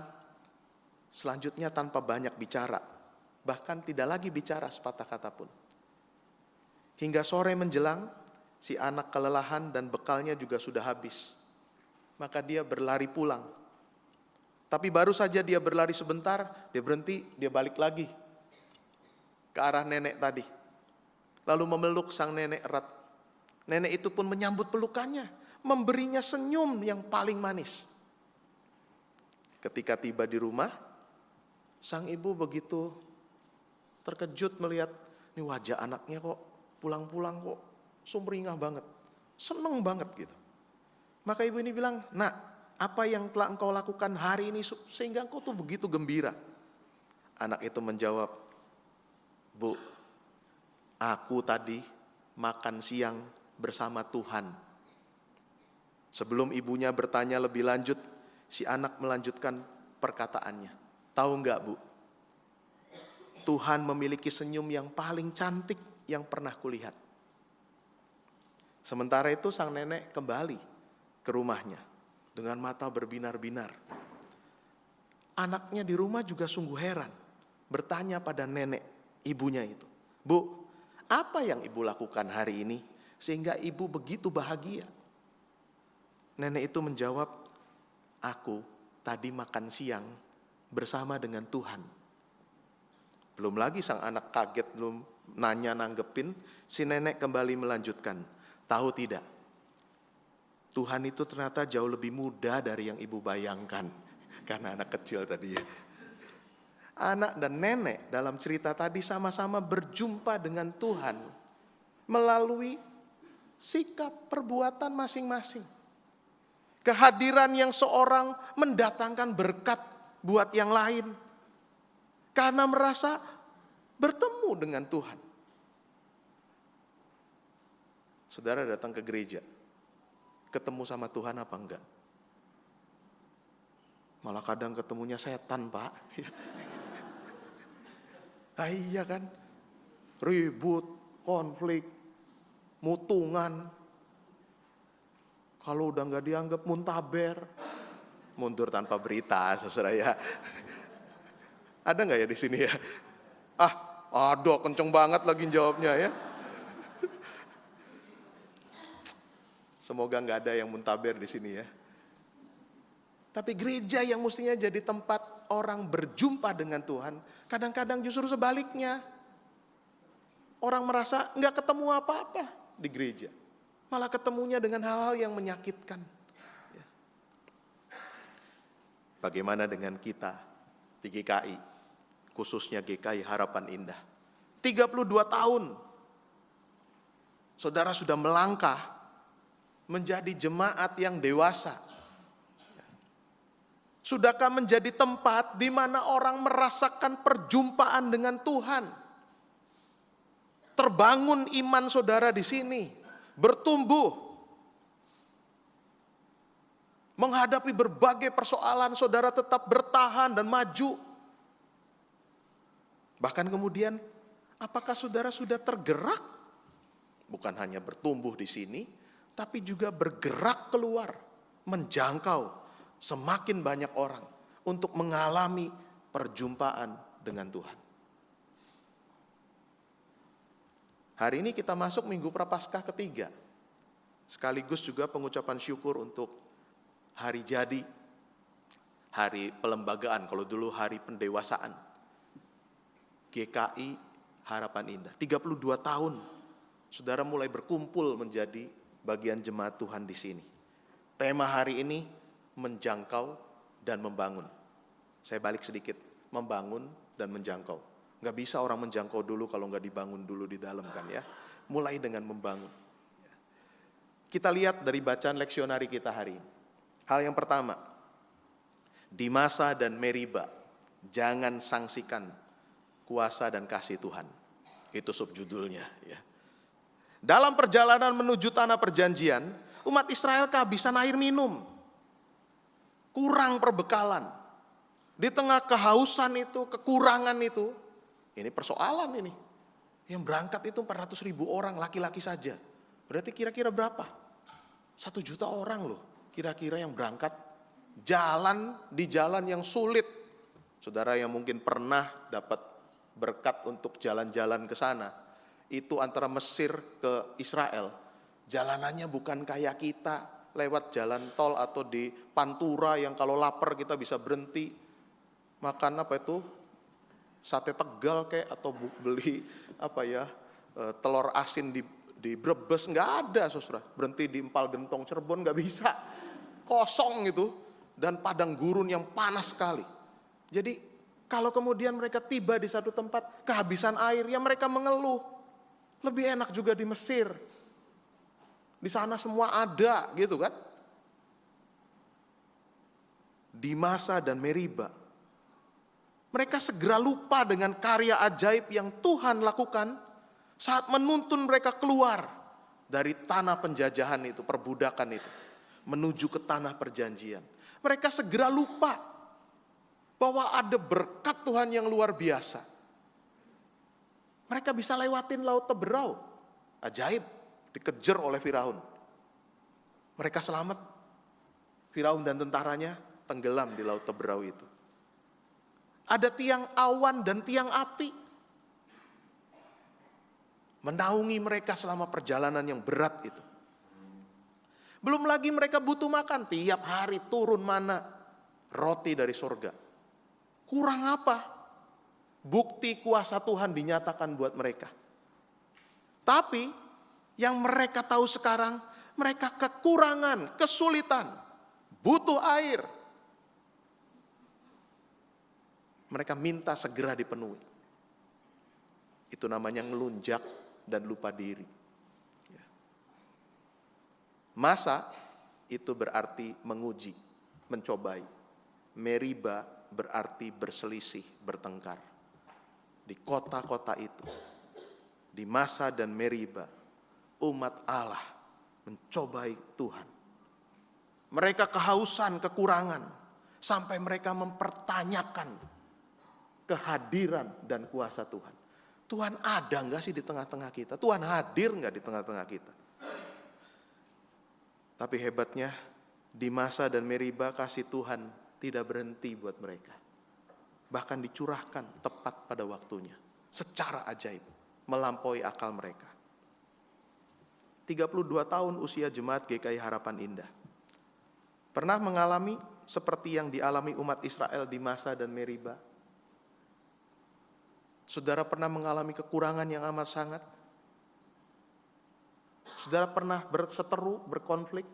selanjutnya tanpa banyak bicara. Bahkan tidak lagi bicara sepatah kata pun. Hingga sore menjelang, si anak kelelahan dan bekalnya juga sudah habis. Maka dia berlari pulang. Tapi baru saja dia berlari sebentar, dia berhenti, dia balik lagi ke arah nenek tadi. Lalu memeluk sang nenek erat. Nenek itu pun menyambut pelukannya, memberinya senyum yang paling manis. Ketika tiba di rumah, sang ibu begitu terkejut melihat ini wajah anaknya kok pulang-pulang kok sumringah banget, seneng banget gitu. Maka ibu ini bilang, "Nak, apa yang telah engkau lakukan hari ini sehingga engkau tuh begitu gembira?" Anak itu menjawab, "Bu, aku tadi makan siang bersama Tuhan." Sebelum ibunya bertanya lebih lanjut, si anak melanjutkan perkataannya. Tahu enggak, Bu? Tuhan memiliki senyum yang paling cantik yang pernah kulihat. Sementara itu sang nenek kembali ke rumahnya dengan mata berbinar-binar. Anaknya di rumah juga sungguh heran, bertanya pada nenek ibunya itu, "Bu, apa yang ibu lakukan hari ini sehingga ibu begitu bahagia?" Nenek itu menjawab, "Aku tadi makan siang bersama dengan Tuhan." Belum lagi sang anak kaget, belum nanya nanggepin, si nenek kembali melanjutkan, "Tahu tidak, Tuhan itu ternyata jauh lebih muda dari yang ibu bayangkan." Karena anak kecil tadi ya. Anak dan nenek dalam cerita tadi sama-sama berjumpa dengan Tuhan melalui sikap perbuatan masing-masing. Kehadiran yang seorang mendatangkan berkat buat yang lain. Karena merasa bertemu dengan Tuhan. Saudara datang ke gereja, ketemu sama Tuhan apa enggak? Malah kadang ketemunya setan, Pak. Iya kan? Ribut, konflik, mutungan. Kalau udah nggak dianggap muntaber, mundur tanpa berita, saudara ya. Ada nggak ya di sini ya? Ada, kenceng banget lagi jawabnya ya. Semoga nggak ada yang muntaber di sini ya. Tapi gereja yang mestinya jadi tempat orang berjumpa dengan Tuhan, kadang-kadang justru sebaliknya. Orang merasa nggak ketemu apa-apa di gereja. Malah ketemunya dengan hal-hal yang menyakitkan. Bagaimana dengan kita di GKI, khususnya GKI Harapan Indah? 32 tahun, saudara sudah melangkah menjadi jemaat yang dewasa. Sudahkah menjadi tempat di mana orang merasakan perjumpaan dengan Tuhan? Terbangun iman saudara di sini. Bertumbuh, menghadapi berbagai persoalan, saudara tetap bertahan dan maju. Bahkan kemudian, apakah saudara sudah tergerak? Bukan hanya bertumbuh di sini, tapi juga bergerak keluar, menjangkau semakin banyak orang untuk mengalami perjumpaan dengan Tuhan. Hari ini kita masuk Minggu Prapaskah ketiga. Sekaligus juga pengucapan syukur untuk hari jadi. hari pelembagaan, kalau dulu hari pendewasaan. GKI Harapan Indah, 32 tahun saudara mulai berkumpul menjadi bagian jemaat Tuhan di sini. Tema hari ini menjangkau dan membangun. Saya balik sedikit, membangun dan menjangkau. Nggak bisa orang menjangkau dulu kalau nggak dibangun dulu di dalam kan ya. Mulai dengan membangun. Kita lihat dari bacaan leksionari kita hari ini. Hal yang pertama, di Masa dan Meriba, jangan sangsikan kuasa dan kasih Tuhan. Itu subjudulnya ya. Dalam perjalanan menuju tanah perjanjian, umat Israel kehabisan air minum. Kurang perbekalan. Di tengah kehausan itu, kekurangan itu, ini persoalan ini. Yang berangkat itu 400.000 orang, laki-laki saja. Berarti kira-kira berapa? 1 juta orang loh, kira-kira yang berangkat di jalan yang sulit. Saudara yang mungkin pernah dapat berkat untuk jalan-jalan ke sana, itu antara Mesir ke Israel, jalanannya bukan kayak kita, lewat jalan tol atau di Pantura yang kalau lapar kita bisa berhenti, makan sate Tegal kayak, atau beli telur asin di Brebes, nggak ada saudara, berhenti di Empal Gentong Cirebon nggak bisa, kosong itu, dan padang gurun yang panas sekali. Jadi kalau kemudian mereka tiba di satu tempat kehabisan air, ya mereka mengeluh. Lebih enak juga di Mesir. Di sana semua ada, gitu kan? Di Masa dan Meriba, mereka segera lupa dengan karya ajaib yang Tuhan lakukan saat menuntun mereka keluar dari tanah penjajahan itu, perbudakan itu, menuju ke tanah perjanjian. Mereka segera lupa bahwa ada berkat Tuhan yang luar biasa. Mereka bisa lewatin Laut Teberau. Ajaib, dikejar oleh Firaun. Mereka selamat. Firaun dan tentaranya tenggelam di Laut Teberau itu. Ada tiang awan dan tiang api menaungi mereka selama perjalanan yang berat itu. Belum lagi mereka butuh makan, tiap hari turun mana, roti dari surga. Kurang apa? Bukti kuasa Tuhan dinyatakan buat mereka. Tapi yang mereka tahu sekarang, mereka kekurangan, kesulitan, butuh air. Mereka minta segera dipenuhi. Itu namanya ngelunjak dan lupa diri. Masa itu berarti menguji, mencobai. Meriba berarti berselisih, bertengkar. Di kota-kota itu, di Masa dan Meriba, umat Allah mencobai Tuhan. Mereka kehausan, kekurangan, sampai mereka mempertanyakan kehadiran dan kuasa Tuhan. Tuhan ada enggak sih di tengah-tengah kita? Tuhan hadir enggak di tengah-tengah kita? Tapi hebatnya, di Masa dan Meriba kasih Tuhan tidak berhenti buat mereka. Bahkan dicurahkan tepat pada waktunya. Secara ajaib. Melampaui akal mereka. 32 tahun usia jemaat GKI Harapan Indah. Pernah mengalami seperti yang dialami umat Israel di Masa dan Meriba? Saudara pernah mengalami kekurangan yang amat sangat? Saudara pernah berseteru, berkonflik?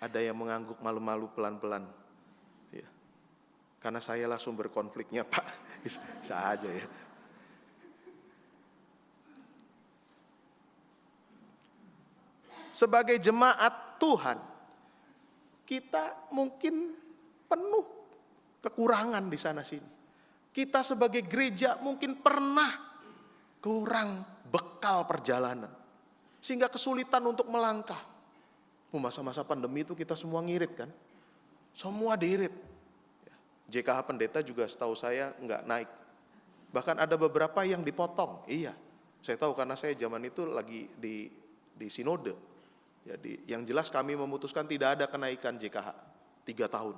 Ada yang mengangguk malu-malu pelan-pelan. Ya. Karena saya langsung berkonfliknya, Pak. Bisa aja ya. Sebagai jemaat Tuhan, kita mungkin penuh kekurangan di sana-sini. Kita sebagai gereja mungkin pernah kurang bekal perjalanan. Sehingga kesulitan untuk melangkah. Masa-masa pandemi itu kita semua ngirit kan. Semua diirit. JKH pendeta juga setahu saya nggak naik. Bahkan ada beberapa yang dipotong. Iya, saya tahu karena saya zaman itu lagi di sinode. Jadi yang jelas kami memutuskan tidak ada kenaikan JKH 3 tahun.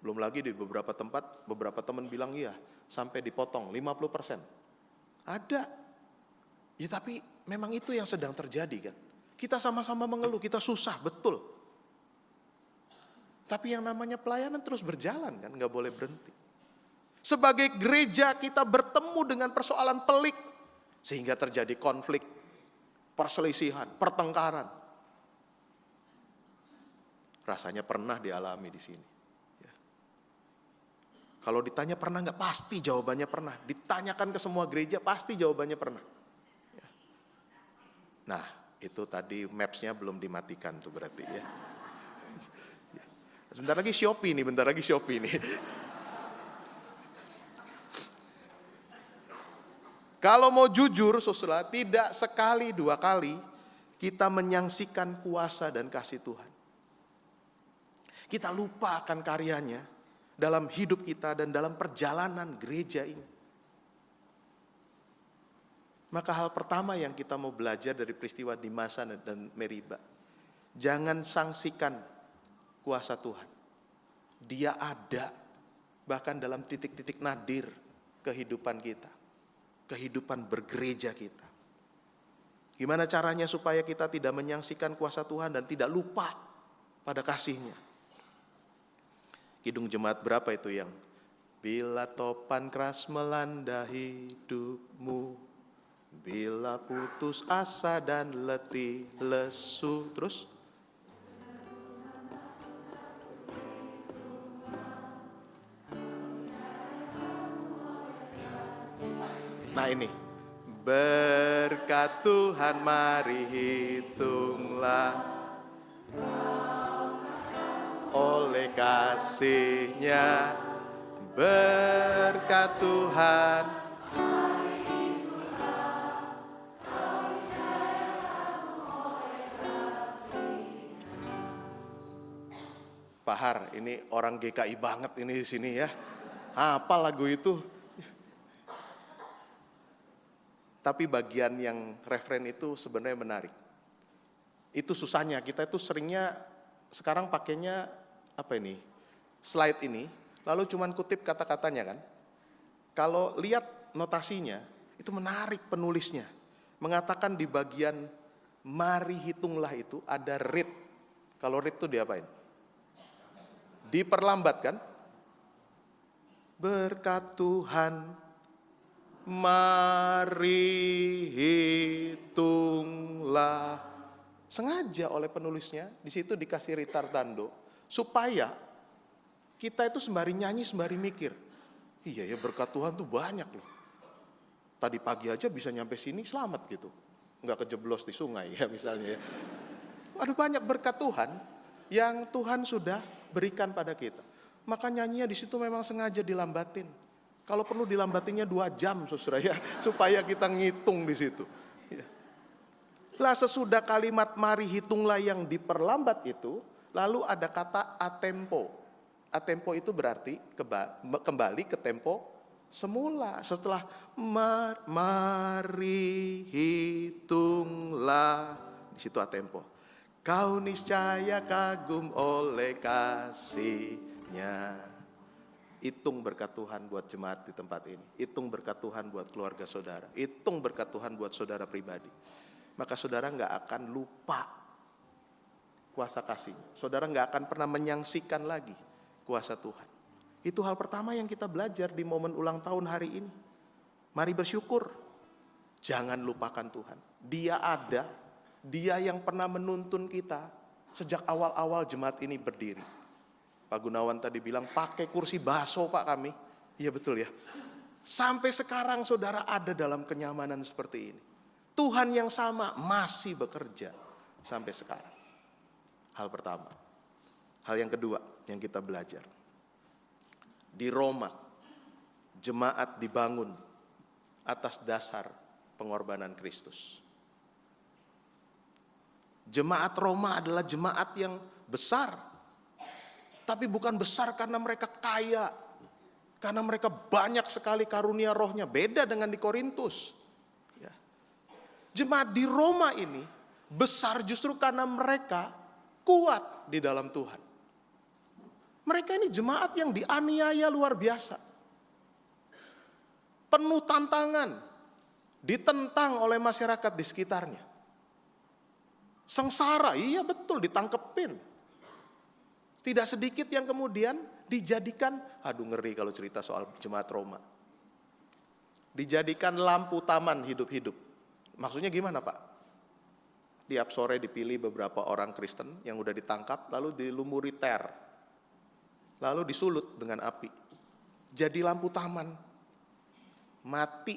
Belum lagi di beberapa tempat, beberapa teman bilang iya, sampai dipotong 50%. Ada. Ya tapi memang itu yang sedang terjadi kan. Kita sama-sama mengeluh, kita susah, betul. Tapi yang namanya pelayanan terus berjalan kan, nggak boleh berhenti. Sebagai gereja kita bertemu dengan persoalan pelik, sehingga terjadi konflik, perselisihan, pertengkaran. Rasanya pernah dialami di sini. Ya. Kalau ditanya pernah nggak? Pasti jawabannya pernah. Ditanyakan ke semua gereja, pasti jawabannya pernah. Ya. Nah, itu tadi maps-nya belum dimatikan tuh berarti ya. Sebentar lagi Shopee nih. Kalau mau jujur, saudara, tidak sekali dua kali kita menyaksikan kuasa dan kasih Tuhan. Kita lupa akan karyanya dalam hidup kita dan dalam perjalanan gereja ini. Maka hal pertama yang kita mau belajar dari peristiwa Dimasa dan Meriba, jangan sangsikan kuasa Tuhan. Dia ada bahkan dalam titik-titik nadir kehidupan kita, kehidupan bergereja kita. Gimana caranya supaya kita tidak menyaksikan kuasa Tuhan dan tidak lupa pada kasih-Nya? Kidung jemaat berapa itu yang bila topan keras melanda hidupmu, bila putus asa dan letih lesu, terus nah ini, berkat Tuhan mari hitunglah oleh kasih-Nya, berkat Tuhan. Pak Har, ini orang GKI banget ini di sini ya. Apa lagu itu? Tapi bagian yang referen itu sebenarnya menarik. Itu susahnya, kita itu seringnya sekarang pakainya apa ini? Slide ini, lalu cuman kutip kata-katanya kan. Kalau lihat notasinya, itu menarik penulisnya. Mengatakan di bagian mari hitunglah itu ada read. Kalau read itu diapain? Diperlambat kan? Berkat Tuhan mari hitunglah. Sengaja oleh penulisnya, di situ dikasih ritardando, supaya kita itu sembari nyanyi, sembari mikir. Iya ya, berkat Tuhan tuh banyak loh. Tadi pagi aja bisa nyampe sini selamat gitu. Nggak kejeblos di sungai ya misalnya ya. Ada banyak berkat Tuhan yang Tuhan sudah berikan pada kita. Maka nyanyinya di situ memang sengaja dilambatin. Kalau perlu dilambatinnya 2 jam saudara ya, supaya kita ngitung di situ. Lah sesudah kalimat mari hitunglah yang diperlambat itu, lalu ada kata atempo. Atempo itu berarti kembali ke tempo semula. Setelah mari hitunglah, di situ atempo. Kau niscaya kagum oleh kasih-Nya. Hitung berkat Tuhan buat jemaat di tempat ini. Hitung berkat Tuhan buat keluarga saudara. Hitung berkat Tuhan buat saudara pribadi. Maka saudara nggak akan lupa kuasa kasih. Saudara nggak akan pernah menyaksikan lagi kuasa Tuhan. Itu hal pertama yang kita belajar di momen ulang tahun hari ini. Mari bersyukur. Jangan lupakan Tuhan. Dia ada. Dia yang pernah menuntun kita sejak awal-awal jemaat ini berdiri. Pak Gunawan tadi bilang pakai kursi baso Pak kami. Iya betul ya. Sampai sekarang saudara ada dalam kenyamanan seperti ini. Tuhan yang sama masih bekerja sampai sekarang. Hal pertama. Hal yang kedua yang kita belajar. Di Roma, jemaat dibangun atas dasar pengorbanan Kristus. Jemaat Roma adalah jemaat yang besar. Tapi bukan besar karena mereka kaya. Karena mereka banyak sekali karunia rohnya. Beda dengan di Korintus. Jemaat di Roma ini besar justru karena mereka kuat di dalam Tuhan. Mereka ini jemaat yang dianiaya luar biasa. Penuh tantangan. Ditentang oleh masyarakat di sekitarnya. Sengsara, iya betul ditangkepin. Tidak sedikit yang kemudian dijadikan, aduh ngeri kalau cerita soal jemaat Roma. Dijadikan lampu taman hidup-hidup. Maksudnya gimana Pak? Tiap sore dipilih beberapa orang Kristen yang udah ditangkap, lalu dilumuri ter. Lalu disulut dengan api. Jadi lampu taman. Mati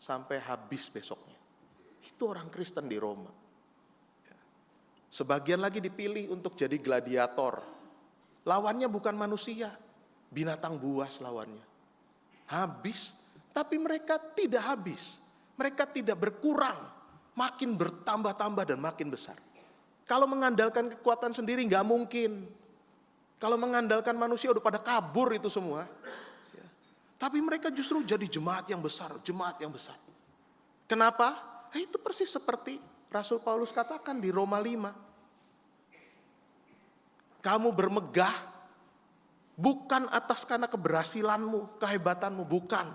sampai habis besoknya. Itu orang Kristen di Roma. Sebagian lagi dipilih untuk jadi gladiator. Lawannya bukan manusia, binatang buas lawannya. Habis, tapi mereka tidak habis. Mereka tidak berkurang, makin bertambah-tambah dan makin besar. Kalau mengandalkan kekuatan sendiri nggak mungkin. Kalau mengandalkan manusia udah pada kabur itu semua. Ya. Tapi mereka justru jadi jemaat yang besar, jemaat yang besar. Kenapa? Itu persis seperti Rasul Paulus katakan di Roma 5. Kamu bermegah bukan atas karena keberhasilanmu, kehebatanmu, bukan.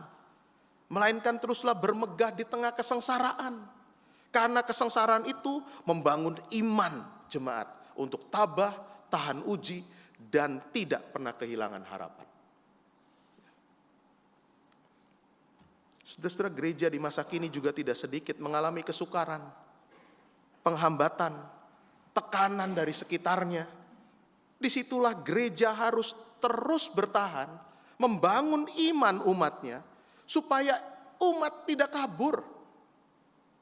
Melainkan teruslah bermegah di tengah kesengsaraan. Karena kesengsaraan itu membangun iman jemaat untuk tabah, tahan uji, dan tidak pernah kehilangan harapan. Saudara-saudara, gereja di masa kini juga tidak sedikit mengalami kesukaran, penghambatan, tekanan dari sekitarnya. Disitulah gereja harus terus bertahan, membangun iman umatnya, supaya umat tidak kabur,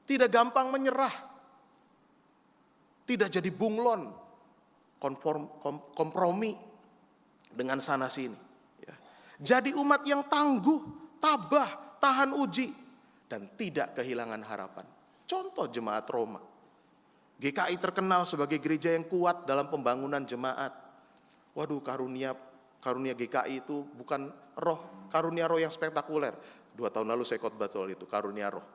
tidak gampang menyerah, tidak jadi bunglon, kompromi dengan sana sini. Jadi umat yang tangguh, tabah, tahan uji, dan tidak kehilangan harapan. Contoh jemaat Roma. GKI terkenal sebagai gereja yang kuat dalam pembangunan jemaat. Waduh, karunia GKI itu bukan karunia roh yang spektakuler. 2 tahun lalu saya khotbah soal itu, karunia roh.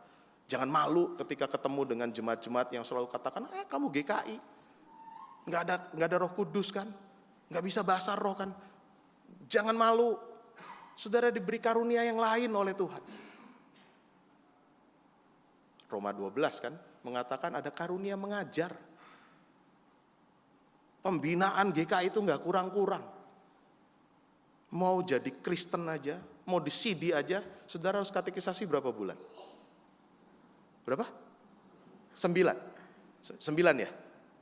Jangan malu ketika ketemu dengan jemaat-jemaat yang selalu katakan, kamu GKI. Nggak ada Roh Kudus kan? Nggak bisa bahasa roh kan? Jangan malu. Saudara diberi karunia yang lain oleh Tuhan. Roma 12 kan mengatakan ada karunia mengajar. Pembinaan GKI itu nggak kurang-kurang. Mau jadi Kristen aja, mau di CD aja, saudara harus katekisasi berapa bulan? Berapa? 9 ya?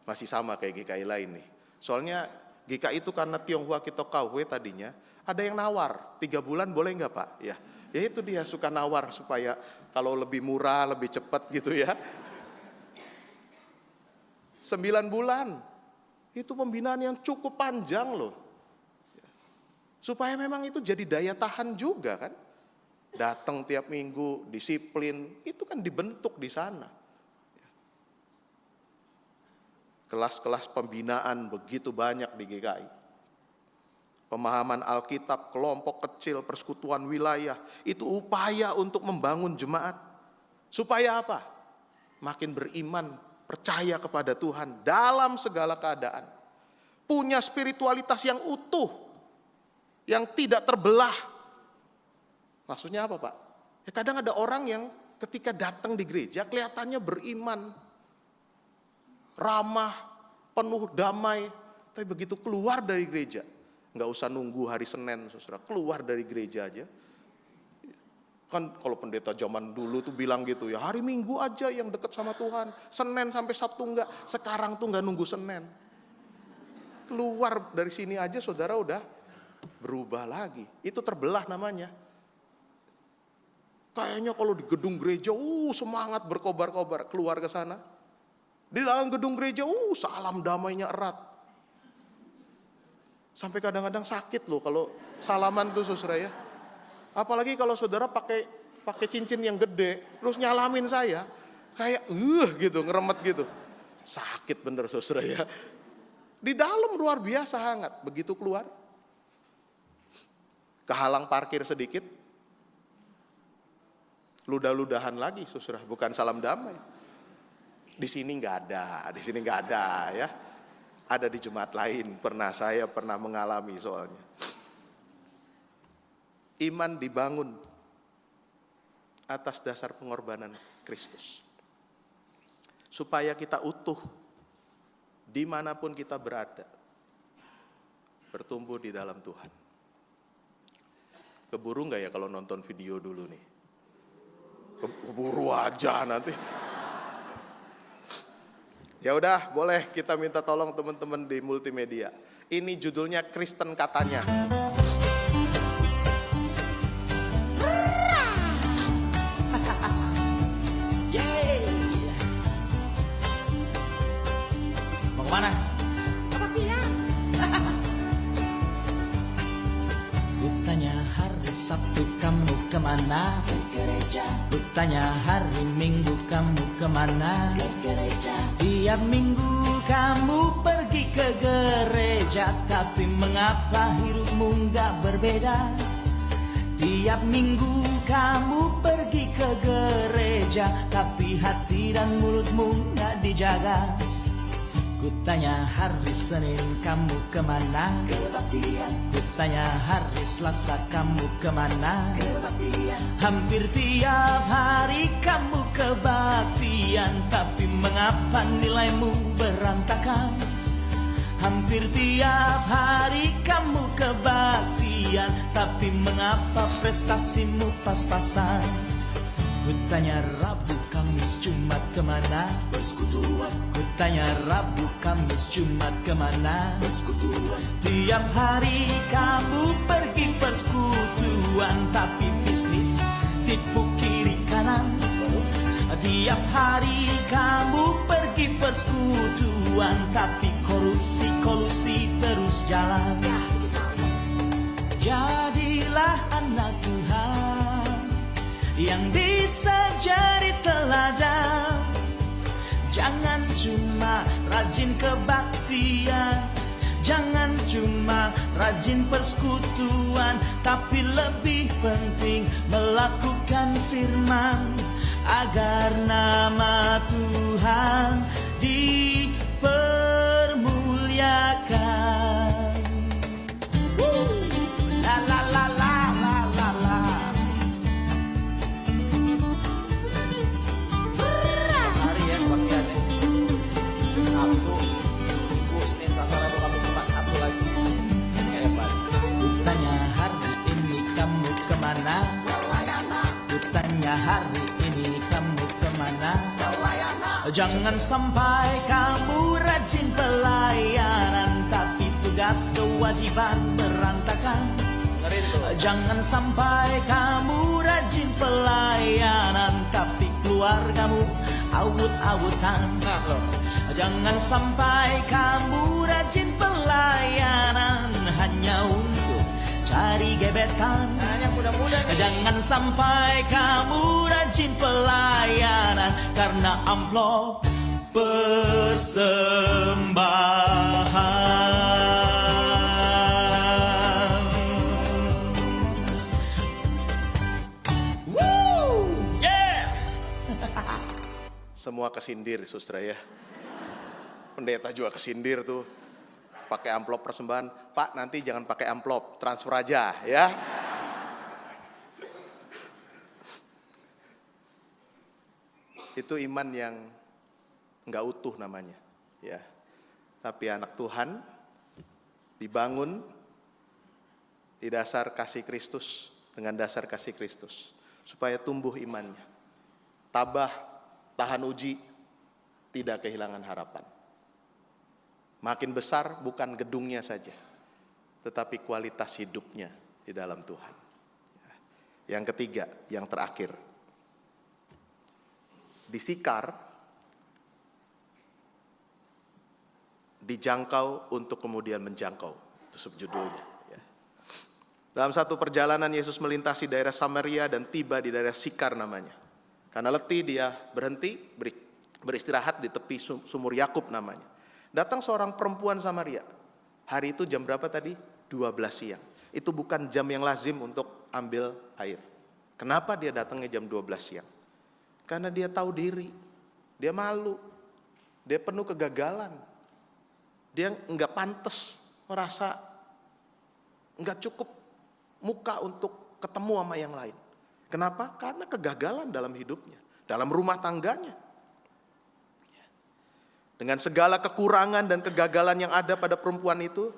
Masih sama kayak GKI lain nih. Soalnya GKI itu karena Tionghoa kita KW tadinya, ada yang nawar, 3 bulan boleh nggak Pak? Ya itu dia suka nawar supaya kalau lebih murah, lebih cepat gitu ya. 9 bulan. Itu pembinaan yang cukup panjang loh. Supaya memang itu jadi daya tahan juga kan. Datang tiap minggu, disiplin, itu kan dibentuk di sana. Kelas-kelas pembinaan begitu banyak di GKI. Pemahaman Alkitab, kelompok kecil, persekutuan wilayah, itu upaya untuk membangun jemaat. Supaya apa? Makin beriman, percaya kepada Tuhan dalam segala keadaan. Punya spiritualitas yang utuh, yang tidak terbelah. Maksudnya apa Pak? Kadang ada orang yang ketika datang di gereja kelihatannya beriman, ramah, penuh damai. Tapi begitu keluar dari gereja, nggak usah nunggu hari Senin, saudara, keluar dari gereja aja. Kan kalau pendeta zaman dulu tuh bilang gitu ya, hari Minggu aja yang dekat sama Tuhan, Senin sampai Sabtu enggak. Sekarang tuh enggak nunggu Senin. Keluar dari sini aja saudara udah berubah lagi. Itu terbelah namanya. Kayaknya kalau di gedung gereja, semangat berkobar-kobar. Keluar ke sana. Di dalam gedung gereja, salam damainya erat. Sampai kadang-kadang sakit loh kalau salaman tuh saudara ya. Apalagi kalau saudara pakai cincin yang gede, terus nyalamin saya, kayak gitu, ngeremet gitu. Sakit bener saudara ya. Di dalam luar biasa hangat, begitu keluar, kehalang parkir sedikit, ludah-ludahan lagi saudara, bukan salam damai. Di sini nggak ada ya. Ada di jemaat lain, saya pernah mengalami soalnya. Iman dibangun atas dasar pengorbanan Kristus. Supaya kita utuh dimanapun kita berada. bertumbuh di dalam Tuhan. Keburu nggak ya kalau nonton video dulu nih? Keburu aja nanti. Ya udah, boleh kita minta tolong teman-teman di multimedia. Ini judulnya Kristen Katanya. Mau kemana? Kutanya hari Sabtu kamu kemana? Ke gereja. Kutanya hari Minggu kamu kemana? Ke gereja. Tiap minggu kamu pergi ke gereja, tapi mengapa hidupmu nggak berbeda? Tiap minggu kamu pergi ke gereja, tapi hati dan mulutmu nggak dijaga. Kutanya hari Senin kamu kemana? Kebaktian. Kutanya hari Selasa kamu kemana? Kebaktian. Hampir tiap hari kamu kebaktian, tapi mengapa nilaimu berantakan? Hampir tiap hari kamu kebaktian, tapi mengapa prestasimu pas-pasan? Kutanya Rabu, Kamis, Jumat kemana? Persekutuan. Kutanya Rabu, Kamis, Jumat kemana? Persekutuan. Tiap hari kamu pergi persekutuan, tapi bisnis tipu kiri kanan. Tiap hari kamu pergi persekutuan, tapi korupsi kolusi terus jalan. Jadilah anak Tuhan yang bisa jadi teladan. Jangan cuma rajin kebaktian, jangan cuma rajin persekutuan, tapi lebih penting melakukan firman agar nama Tuhan dipermuliakan. La la la la la la la. Hari ya kebaktiannya. Sabtu, Minggu, Senin, Selasa, Rabu kamu ke satu lagi. Hebat. Kutanya hari ini kamu kemana? Kutanya hari ini kamu kemana? Jangan sampai kamu rajin pelayanan, tapi tugas kewajiban berantakan. Jangan sampai kamu rajin pelayanan, tapi keluargamu awut-awutan. Jangan sampai kamu rajin pelayanan hanya untuk cari gebetan. Jangan sampai kamu rajin pelayanan karena amplop persembahan. Woo! Yeah! Semua kesindir, saudara ya. Pendeta juga kesindir tuh. Pakai amplop persembahan. Pak, nanti jangan pakai amplop, transfer aja ya. Itu iman yang nggak utuh namanya, ya. Tapi anak Tuhan dibangun di dasar kasih Kristus, dengan dasar kasih Kristus, supaya tumbuh imannya, tabah, tahan uji, tidak kehilangan harapan. Makin besar bukan gedungnya saja, tetapi kualitas hidupnya di dalam Tuhan. Yang ketiga, yang terakhir, disikar, dijangkau untuk kemudian menjangkau. Itu subjudulnya. Ya. Dalam satu perjalanan Yesus melintasi daerah Samaria dan tiba di daerah Sikar namanya. Karena letih dia berhenti, beristirahat di tepi sumur Yakub namanya. Datang seorang perempuan Samaria. Hari itu jam berapa tadi? 12 siang. Itu bukan jam yang lazim untuk ambil air. Kenapa dia datangnya jam 12 siang? Karena dia tahu diri, dia malu, dia penuh kegagalan, dia enggak pantas, merasa enggak cukup muka untuk ketemu sama yang lain. Kenapa? Karena kegagalan dalam hidupnya, dalam rumah tangganya. Dengan segala kekurangan dan kegagalan yang ada pada perempuan itu,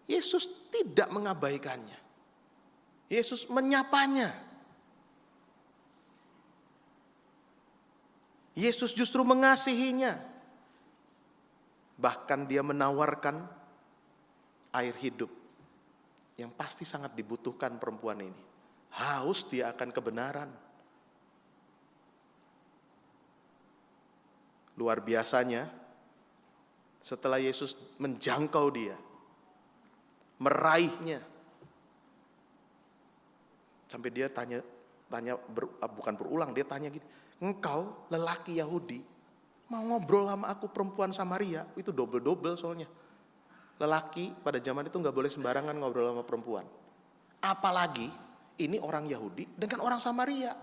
Yesus tidak mengabaikannya. Yesus menyapanya. Yesus justru mengasihinya. Bahkan dia menawarkan air hidup yang pasti sangat dibutuhkan perempuan ini. Haus dia akan kebenaran. Luar biasanya, setelah Yesus menjangkau dia, meraihnya, sampai dia tanya bukan berulang, dia tanya gini, engkau lelaki Yahudi mau ngobrol sama aku perempuan Samaria? Itu double soalnya. Lelaki pada zaman itu gak boleh sembarangan ngobrol sama perempuan. Apalagi ini orang Yahudi dengan orang Samaria.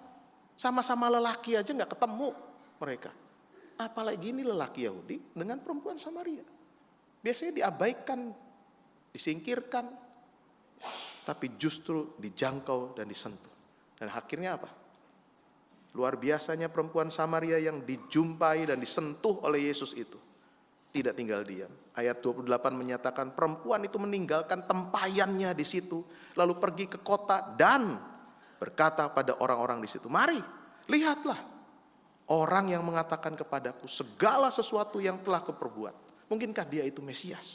Sama-sama lelaki aja gak ketemu mereka. Apalagi ini lelaki Yahudi dengan perempuan Samaria. Biasanya diabaikan, disingkirkan, tapi justru dijangkau dan disentuh. Dan akhirnya apa? Luar biasanya perempuan Samaria yang dijumpai dan disentuh oleh Yesus itu tidak tinggal diam. Ayat 28 menyatakan perempuan itu meninggalkan tempayannya di situ, lalu pergi ke kota dan berkata pada orang-orang di situ, mari, lihatlah. Orang yang mengatakan kepadaku segala sesuatu yang telah kuperbuat. Mungkinkah dia itu Mesias?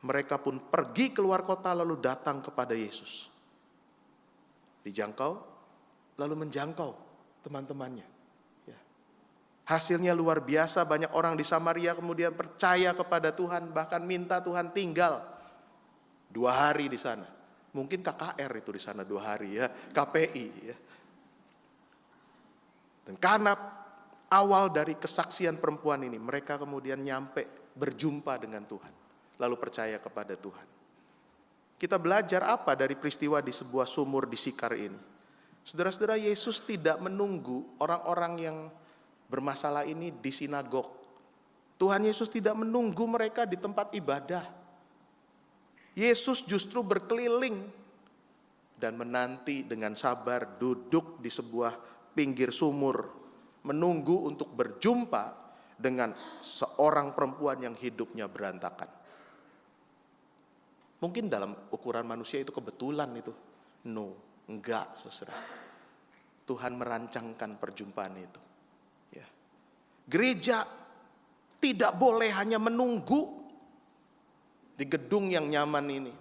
Mereka pun pergi keluar kota lalu datang kepada Yesus. Dijangkau, lalu menjangkau teman-temannya. Ya. Hasilnya luar biasa, banyak orang di Samaria kemudian percaya kepada Tuhan, bahkan minta Tuhan tinggal 2 hari di sana. Mungkin KKR itu di sana 2 hari ya, KPI ya. Dan karena awal dari kesaksian perempuan ini, mereka kemudian nyampe berjumpa dengan Tuhan. Lalu percaya kepada Tuhan. Kita belajar apa dari peristiwa di sebuah sumur di Sikar ini? Saudara-saudara, Yesus tidak menunggu orang-orang yang bermasalah ini di sinagog. Tuhan Yesus tidak menunggu mereka di tempat ibadah. Yesus justru berkeliling dan menanti dengan sabar duduk di sebuah pinggir sumur, menunggu untuk berjumpa dengan seorang perempuan yang hidupnya berantakan. Mungkin dalam ukuran manusia itu kebetulan itu. No, enggak, saudara. Tuhan merancangkan perjumpaan itu. Ya. Gereja tidak boleh hanya menunggu di gedung yang nyaman ini.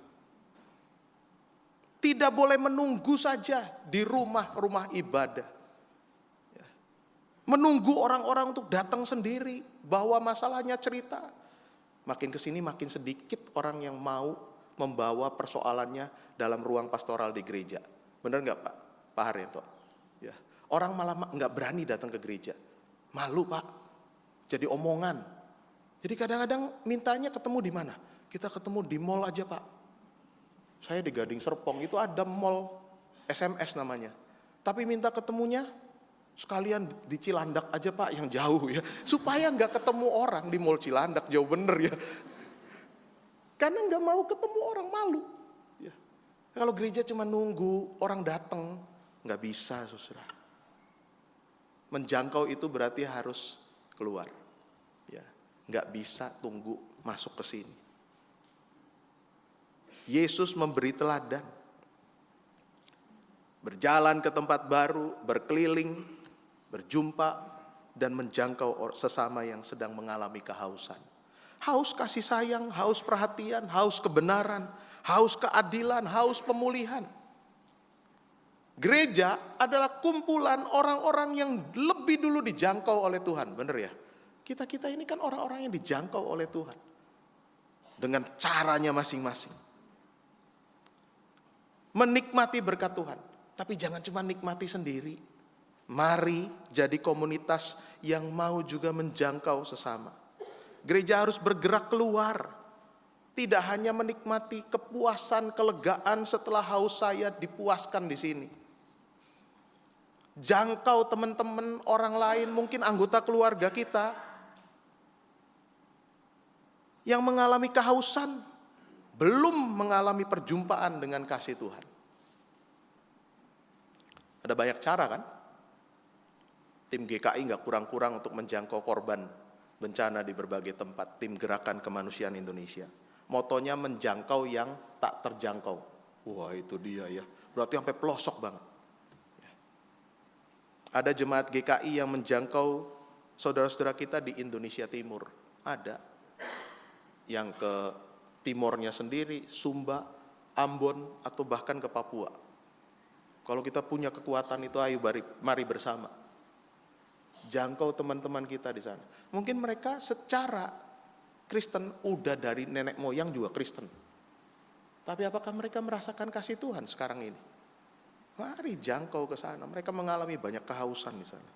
Tidak boleh menunggu saja di rumah-rumah ibadah. Menunggu orang-orang untuk datang sendiri, bawa masalahnya cerita. Makin kesini makin sedikit orang yang mau membawa persoalannya dalam ruang pastoral di gereja. Benar nggak Pak Haryanto? Ya. Orang malah nggak berani datang ke gereja. Malu Pak, jadi omongan. Jadi kadang-kadang mintanya ketemu di mana? Kita ketemu di mall aja Pak. Saya di Gading Serpong, itu ada mall SMS namanya. Tapi minta ketemunya sekalian di Cilandak aja Pak, yang jauh ya. Supaya gak ketemu orang di mall Cilandak, jauh bener ya. Karena gak mau ketemu orang, malu. Ya. Kalau gereja cuma nunggu orang datang, gak bisa saudara. Menjangkau itu berarti harus keluar. Ya. Gak bisa tunggu masuk ke sini. Yesus memberi teladan. Berjalan ke tempat baru, berkeliling, berjumpa, dan menjangkau sesama yang sedang mengalami kehausan. Haus kasih sayang, haus perhatian, haus kebenaran, haus keadilan, haus pemulihan. Gereja adalah kumpulan orang-orang yang lebih dulu dijangkau oleh Tuhan, benar ya? Kita ini kan orang-orang yang dijangkau oleh Tuhan. Dengan caranya masing-masing. Menikmati berkat Tuhan. Tapi jangan cuma nikmati sendiri. Mari jadi komunitas yang mau juga menjangkau sesama. Gereja harus bergerak keluar. Tidak hanya menikmati kepuasan, kelegaan setelah haus saya dipuaskan di sini. Jangkau teman-teman orang lain, mungkin anggota keluarga kita yang mengalami kehausan, belum mengalami perjumpaan dengan kasih Tuhan. Ada banyak cara kan? Tim GKI gak kurang-kurang untuk menjangkau korban bencana di berbagai tempat. Tim Gerakan Kemanusiaan Indonesia. motonya menjangkau yang tak terjangkau. Wah, itu dia ya. Berarti sampai pelosok banget. Ada jemaat GKI yang menjangkau saudara-saudara kita di Indonesia Timur. Ada. Yang ke timurnya sendiri, Sumba, Ambon, atau bahkan ke Papua. Kalau kita punya kekuatan itu, ayo mari bersama. Jangkau teman-teman kita di sana. Mungkin mereka secara Kristen udah dari nenek moyang juga Kristen. Tapi apakah mereka merasakan kasih Tuhan sekarang ini? Mari jangkau ke sana. Mereka mengalami banyak kehausan di sana.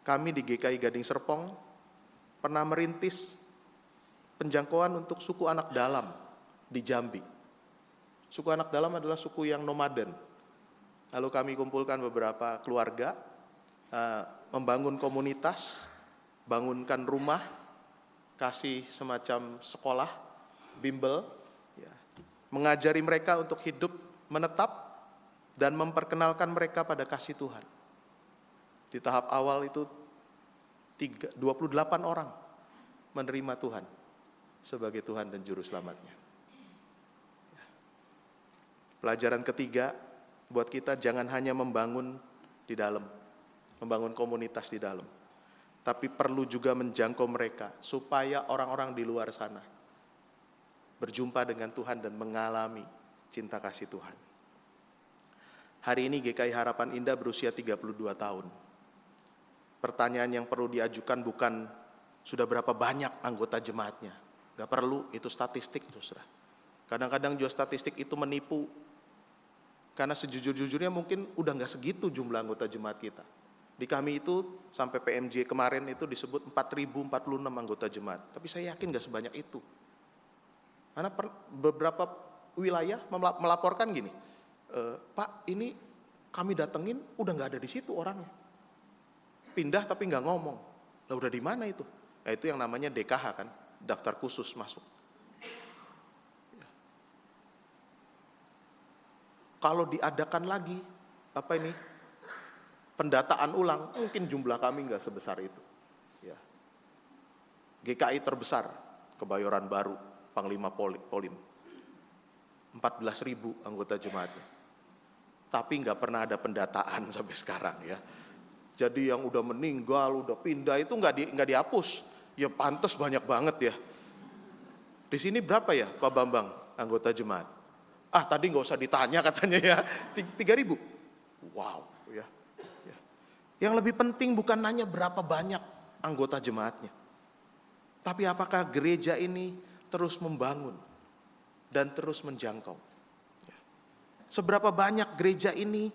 Kami di GKI Gading Serpong pernah merintis penjangkauan untuk suku anak dalam di Jambi. Suku anak dalam adalah suku yang nomaden. Lalu kami kumpulkan beberapa keluarga, membangun komunitas, bangunkan rumah, kasih semacam sekolah, bimbel, ya, mengajari mereka untuk hidup menetap dan memperkenalkan mereka pada kasih Tuhan. Di tahap awal itu 28 orang menerima Tuhan sebagai Tuhan dan Juru Selamatnya. Pelajaran ketiga buat kita, jangan hanya membangun di dalam, membangun komunitas di dalam, tapi perlu juga menjangkau mereka supaya orang-orang di luar sana berjumpa dengan Tuhan dan mengalami cinta kasih Tuhan. Hari ini GKI Harapan Indah berusia 32 tahun. Pertanyaan yang perlu diajukan bukan sudah berapa banyak anggota jemaatnya. Gak perlu, itu statistik. Kadang-kadang juga statistik itu menipu. Karena sejujur-jujurnya mungkin udah gak segitu jumlah anggota jemaat kita. Di kami itu sampai PMJ kemarin itu disebut 4.046 anggota jemaat. Tapi saya yakin gak sebanyak itu. Karena beberapa wilayah melaporkan gini, Pak, ini kami datengin udah gak ada di situ orangnya. Pindah tapi gak ngomong. Lah udah di mana itu? Nah, itu yang namanya DKH kan, daftar khusus masuk. Kalau diadakan lagi, pendataan ulang, mungkin jumlah kami nggak sebesar itu. Ya. GKI terbesar, Kebayoran Baru, Panglima Polim, 14.000 anggota jemaatnya. Tapi nggak pernah ada pendataan sampai sekarang ya. Jadi yang udah meninggal, udah pindah itu nggak dihapus. Ya pantas banyak banget ya. Di sini berapa ya Pak Bambang anggota jemaat? Tadi nggak usah ditanya katanya ya, 3.000. Wow ya. Yang lebih penting bukan nanya berapa banyak anggota jemaatnya, tapi apakah gereja ini terus membangun dan terus menjangkau. Seberapa banyak gereja ini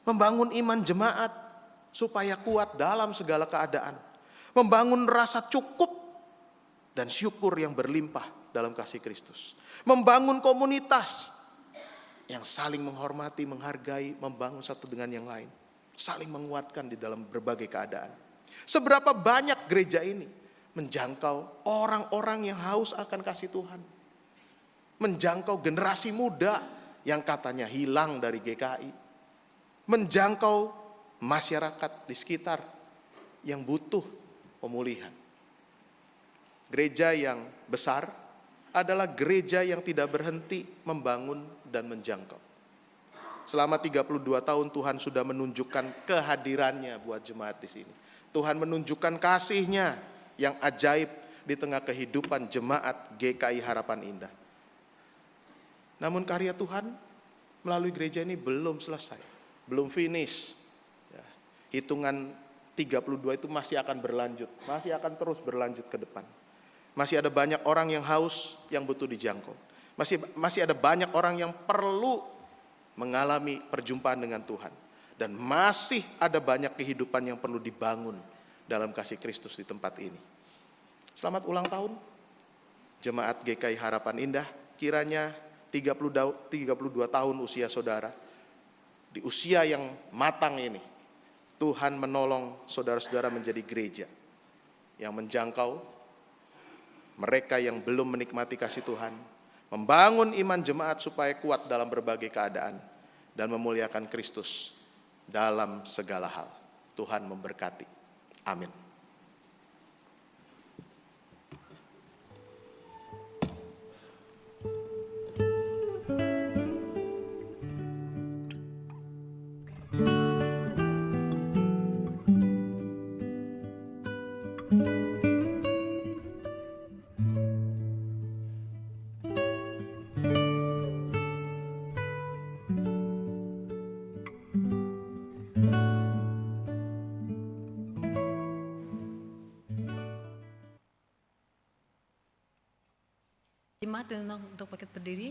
membangun iman jemaat supaya kuat dalam segala keadaan, membangun rasa cukup dan syukur yang berlimpah dalam kasih Kristus. Membangun komunitas yang saling menghormati, menghargai, membangun satu dengan yang lain. Saling menguatkan di dalam berbagai keadaan. Seberapa banyak gereja ini menjangkau orang-orang yang haus akan kasih Tuhan. Menjangkau generasi muda yang katanya hilang dari GKI. Menjangkau masyarakat di sekitar yang butuh pemulihan. Gereja yang besar adalah gereja yang tidak berhenti membangun dan menjangkau. Selama 32 tahun Tuhan sudah menunjukkan kehadirannya buat jemaat di sini. Tuhan menunjukkan kasih-Nya yang ajaib di tengah kehidupan jemaat GKI Harapan Indah. Namun karya Tuhan melalui gereja ini belum selesai, belum finish. Ya, hitungan 32 itu masih akan berlanjut, masih akan terus berlanjut ke depan. Masih ada banyak orang yang haus yang butuh dijangkau. Masih ada banyak orang yang perlu mengalami perjumpaan dengan Tuhan. Dan masih ada banyak kehidupan yang perlu dibangun dalam kasih Kristus di tempat ini. Selamat ulang tahun Jemaat GKI Harapan Indah. Kiranya 32 tahun usia saudara. Di usia yang matang ini, Tuhan menolong saudara-saudara menjadi gereja yang menjangkau mereka yang belum menikmati kasih Tuhan, membangun iman jemaat supaya kuat dalam berbagai keadaan, dan memuliakan Kristus dalam segala hal. Tuhan memberkati. Amin. jemaat untuk bangkit berdiri.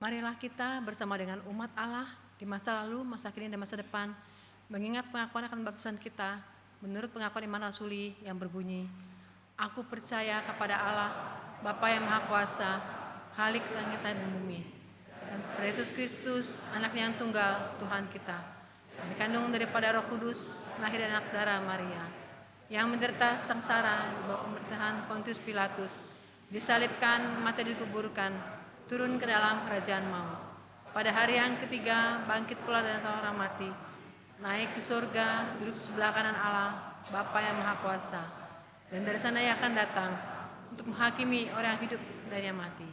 Marilah kita bersama dengan umat Allah di masa lalu, masa kini, dan masa depan mengingat pengakuan akan baptisan kita menurut pengakuan iman rasuli yang berbunyi, Aku percaya kepada Allah, Bapa yang Maha Kuasa, Khalik langit dan bumi, dan kepada Yesus Kristus, Anaknya yang tunggal, Tuhan kita, yang dikandung daripada Roh Kudus, lahir dari anak darah Maria, yang menderita sengsara di bawah pemerintahan Pontius Pilatus, disalibkan, mati, dikuburkan, turun ke dalam kerajaan maut. Pada hari yang ketiga, bangkit pula dari antara orang mati, naik ke surga, duduk di sebelah kanan Allah, Bapa yang Maha Kuasa, dan dari sana Ia akan datang untuk menghakimi orang yang hidup dan yang mati.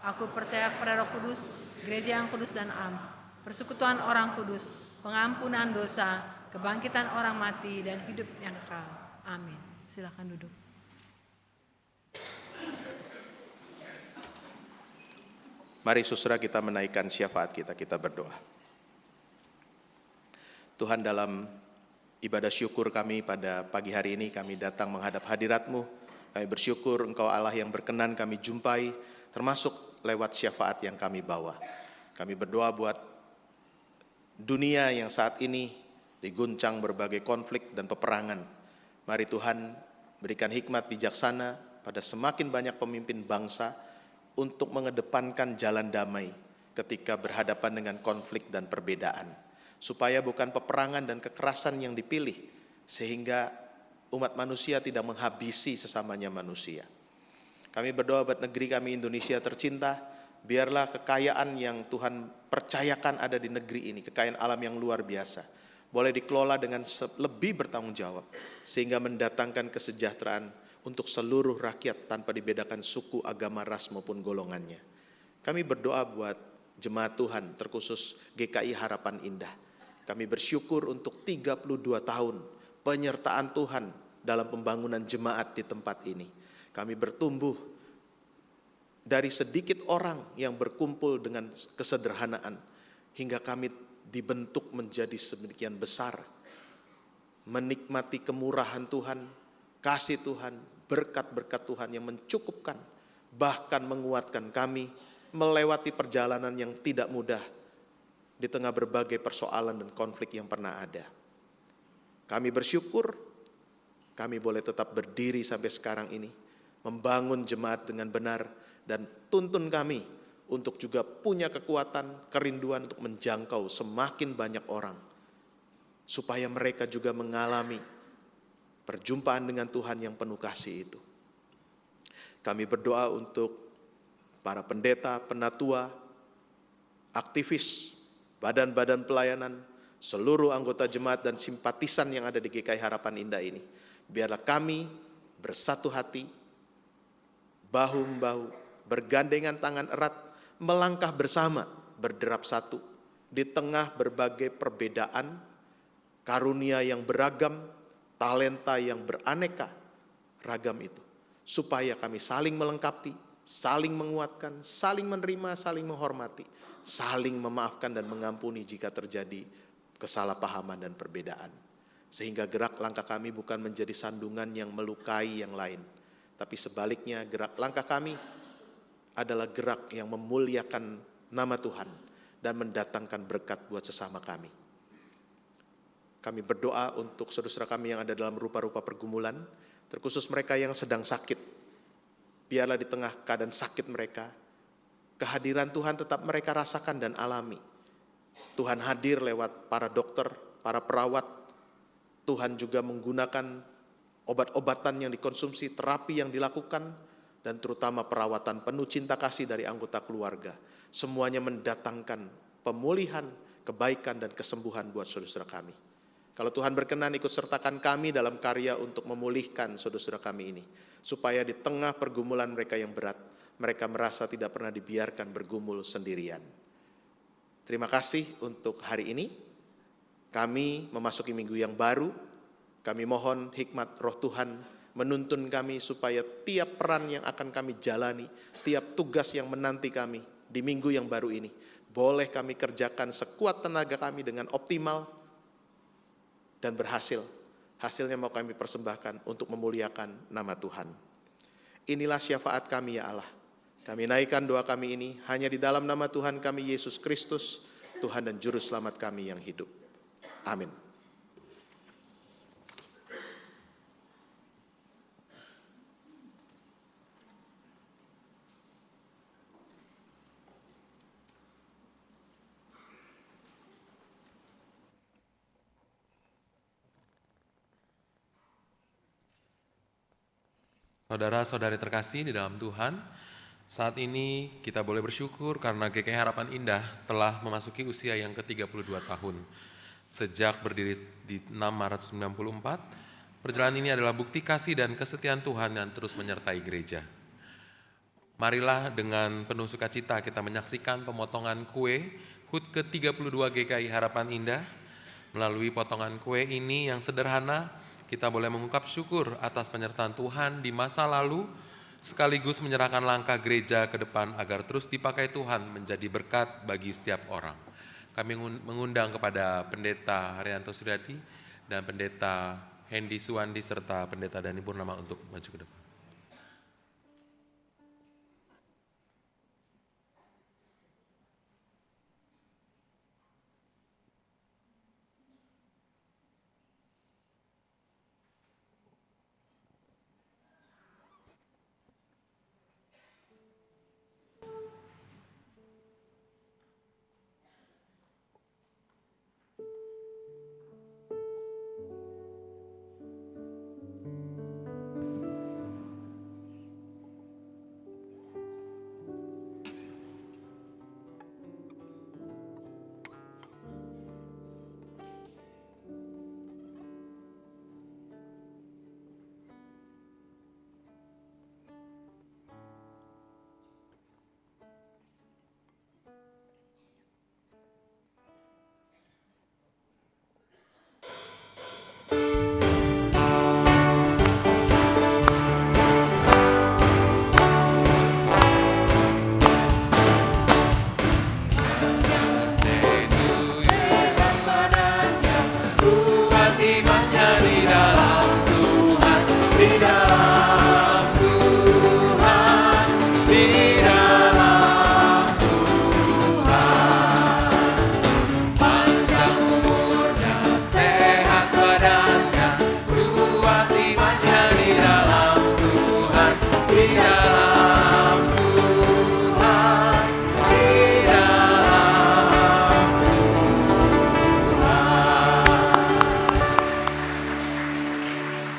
Aku percaya kepada Roh Kudus, gereja yang kudus dan am, persekutuan orang kudus, pengampunan dosa, kebangkitan orang mati, dan hidup yang kekal. Amin. Silakan duduk. Mari saudara kita menaikkan syafaat kita berdoa. Tuhan, dalam ibadah syukur kami pada pagi hari ini, kami datang menghadap hadirat-Mu. Kami bersyukur Engkau Allah yang berkenan kami jumpai, termasuk lewat syafaat yang kami bawa. Kami berdoa buat dunia yang saat ini diguncang berbagai konflik dan peperangan. Mari Tuhan berikan hikmat bijaksana pada semakin banyak pemimpin bangsa untuk mengedepankan jalan damai ketika berhadapan dengan konflik dan perbedaan. Supaya bukan peperangan dan kekerasan yang dipilih, sehingga umat manusia tidak menghabisi sesamanya manusia. Kami berdoa buat negeri kami Indonesia tercinta, biarlah kekayaan yang Tuhan percayakan ada di negeri ini, kekayaan alam yang luar biasa, boleh dikelola dengan lebih bertanggung jawab, sehingga mendatangkan kesejahteraan untuk seluruh rakyat tanpa dibedakan suku, agama, ras maupun golongannya. Kami berdoa buat jemaat Tuhan, terkhusus GKI Harapan Indah. Kami bersyukur untuk 32 tahun penyertaan Tuhan dalam pembangunan jemaat di tempat ini. Kami bertumbuh dari sedikit orang yang berkumpul dengan kesederhanaan, hingga kami dibentuk menjadi sedemikian besar, menikmati kemurahan Tuhan, kasih Tuhan, berkat-berkat Tuhan yang mencukupkan, bahkan menguatkan kami melewati perjalanan yang tidak mudah di tengah berbagai persoalan dan konflik yang pernah ada. Kami bersyukur kami boleh tetap berdiri sampai sekarang ini, membangun jemaat dengan benar, dan tuntun kami untuk juga punya kekuatan, kerinduan untuk menjangkau semakin banyak orang, supaya mereka juga mengalami perjumpaan dengan Tuhan yang penuh kasih itu. Kami berdoa untuk para pendeta, penatua, aktivis, badan-badan pelayanan, seluruh anggota jemaat dan simpatisan yang ada di GKI Harapan Indah ini. Biarlah kami bersatu hati, bahu-membahu, bergandengan tangan erat, melangkah bersama, berderap satu, di tengah berbagai perbedaan, karunia yang beragam, talenta yang beraneka ragam itu. Supaya kami saling melengkapi, saling menguatkan, saling menerima, saling menghormati, saling memaafkan dan mengampuni jika terjadi kesalahpahaman dan perbedaan. Sehingga gerak langkah kami bukan menjadi sandungan yang melukai yang lain, tapi sebaliknya gerak langkah kami adalah gerak yang memuliakan nama Tuhan dan mendatangkan berkat buat sesama kami. Kami berdoa untuk saudara-saudara kami yang ada dalam rupa-rupa pergumulan, terkhusus mereka yang sedang sakit. Biarlah di tengah keadaan sakit mereka, kehadiran Tuhan tetap mereka rasakan dan alami. Tuhan hadir lewat para dokter, para perawat. Tuhan juga menggunakan obat-obatan yang dikonsumsi, terapi yang dilakukan, dan terutama perawatan penuh cinta kasih dari anggota keluarga. Semuanya mendatangkan pemulihan, kebaikan, dan kesembuhan buat saudara-saudara kami. Kalau Tuhan berkenan ikut sertakan kami dalam karya untuk memulihkan saudara-saudara kami ini, supaya di tengah pergumulan mereka yang berat, mereka merasa tidak pernah dibiarkan bergumul sendirian. Terima kasih untuk hari ini. Kami memasuki minggu yang baru. Kami mohon hikmat Roh Tuhan menuntun kami supaya tiap peran yang akan kami jalani, tiap tugas yang menanti kami di minggu yang baru ini, boleh kami kerjakan sekuat tenaga kami dengan optimal dan berhasil, hasilnya mau kami persembahkan untuk memuliakan nama Tuhan. Inilah syafaat kami ya Allah. Kami naikkan doa kami ini hanya di dalam nama Tuhan kami Yesus Kristus, Tuhan dan Juru Selamat kami yang hidup. Amin. Saudara-saudari terkasih di dalam Tuhan, saat ini kita boleh bersyukur karena GKI Harapan Indah telah memasuki usia yang ke-32 tahun. Sejak berdiri di 6 Maret 1994, perjalanan ini adalah bukti kasih dan kesetiaan Tuhan yang terus menyertai gereja. Marilah dengan penuh sukacita kita menyaksikan pemotongan kue HUT ke-32 GKI Harapan Indah. Melalui potongan kue ini yang sederhana, kita boleh mengungkap syukur atas penyertaan Tuhan di masa lalu, sekaligus menyerahkan langkah gereja ke depan agar terus dipakai Tuhan menjadi berkat bagi setiap orang. Kami mengundang kepada Pendeta Haryanto Suryadi dan Pendeta Hendy Suwandi serta Pendeta Dani Purnama untuk maju ke depan.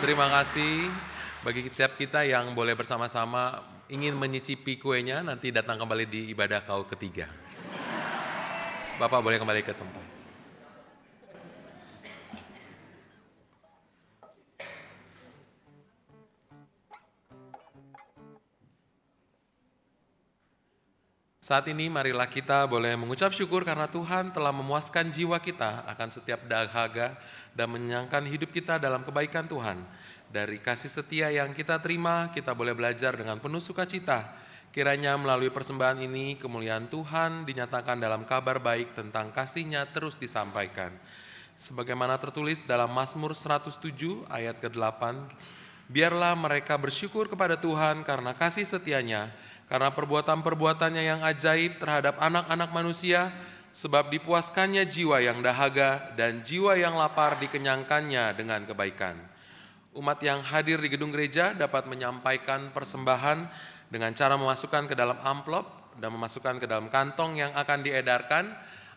Terima kasih bagi setiap kita yang boleh bersama-sama ingin menyicipi kuenya, nanti datang kembali di ibadah KAU ketiga. Bapak boleh kembali ke tempat. Saat ini marilah kita boleh mengucap syukur karena Tuhan telah memuaskan jiwa kita akan setiap dahaga dan menyenangkan hidup kita dalam kebaikan Tuhan. Dari kasih setia yang kita terima, kita boleh belajar dengan penuh sukacita. Kiranya melalui persembahan ini, kemuliaan Tuhan dinyatakan dalam kabar baik tentang kasih-Nya terus disampaikan. Sebagaimana tertulis dalam Mazmur 107 ayat ke-8, biarlah mereka bersyukur kepada Tuhan karena kasih setia-Nya, karena perbuatan-perbuatannya yang ajaib terhadap anak-anak manusia, sebab dipuaskannya jiwa yang dahaga dan jiwa yang lapar dikenyangkannya dengan kebaikan. Umat yang hadir di gedung gereja dapat menyampaikan persembahan dengan cara memasukkan ke dalam amplop dan memasukkan ke dalam kantong yang akan diedarkan,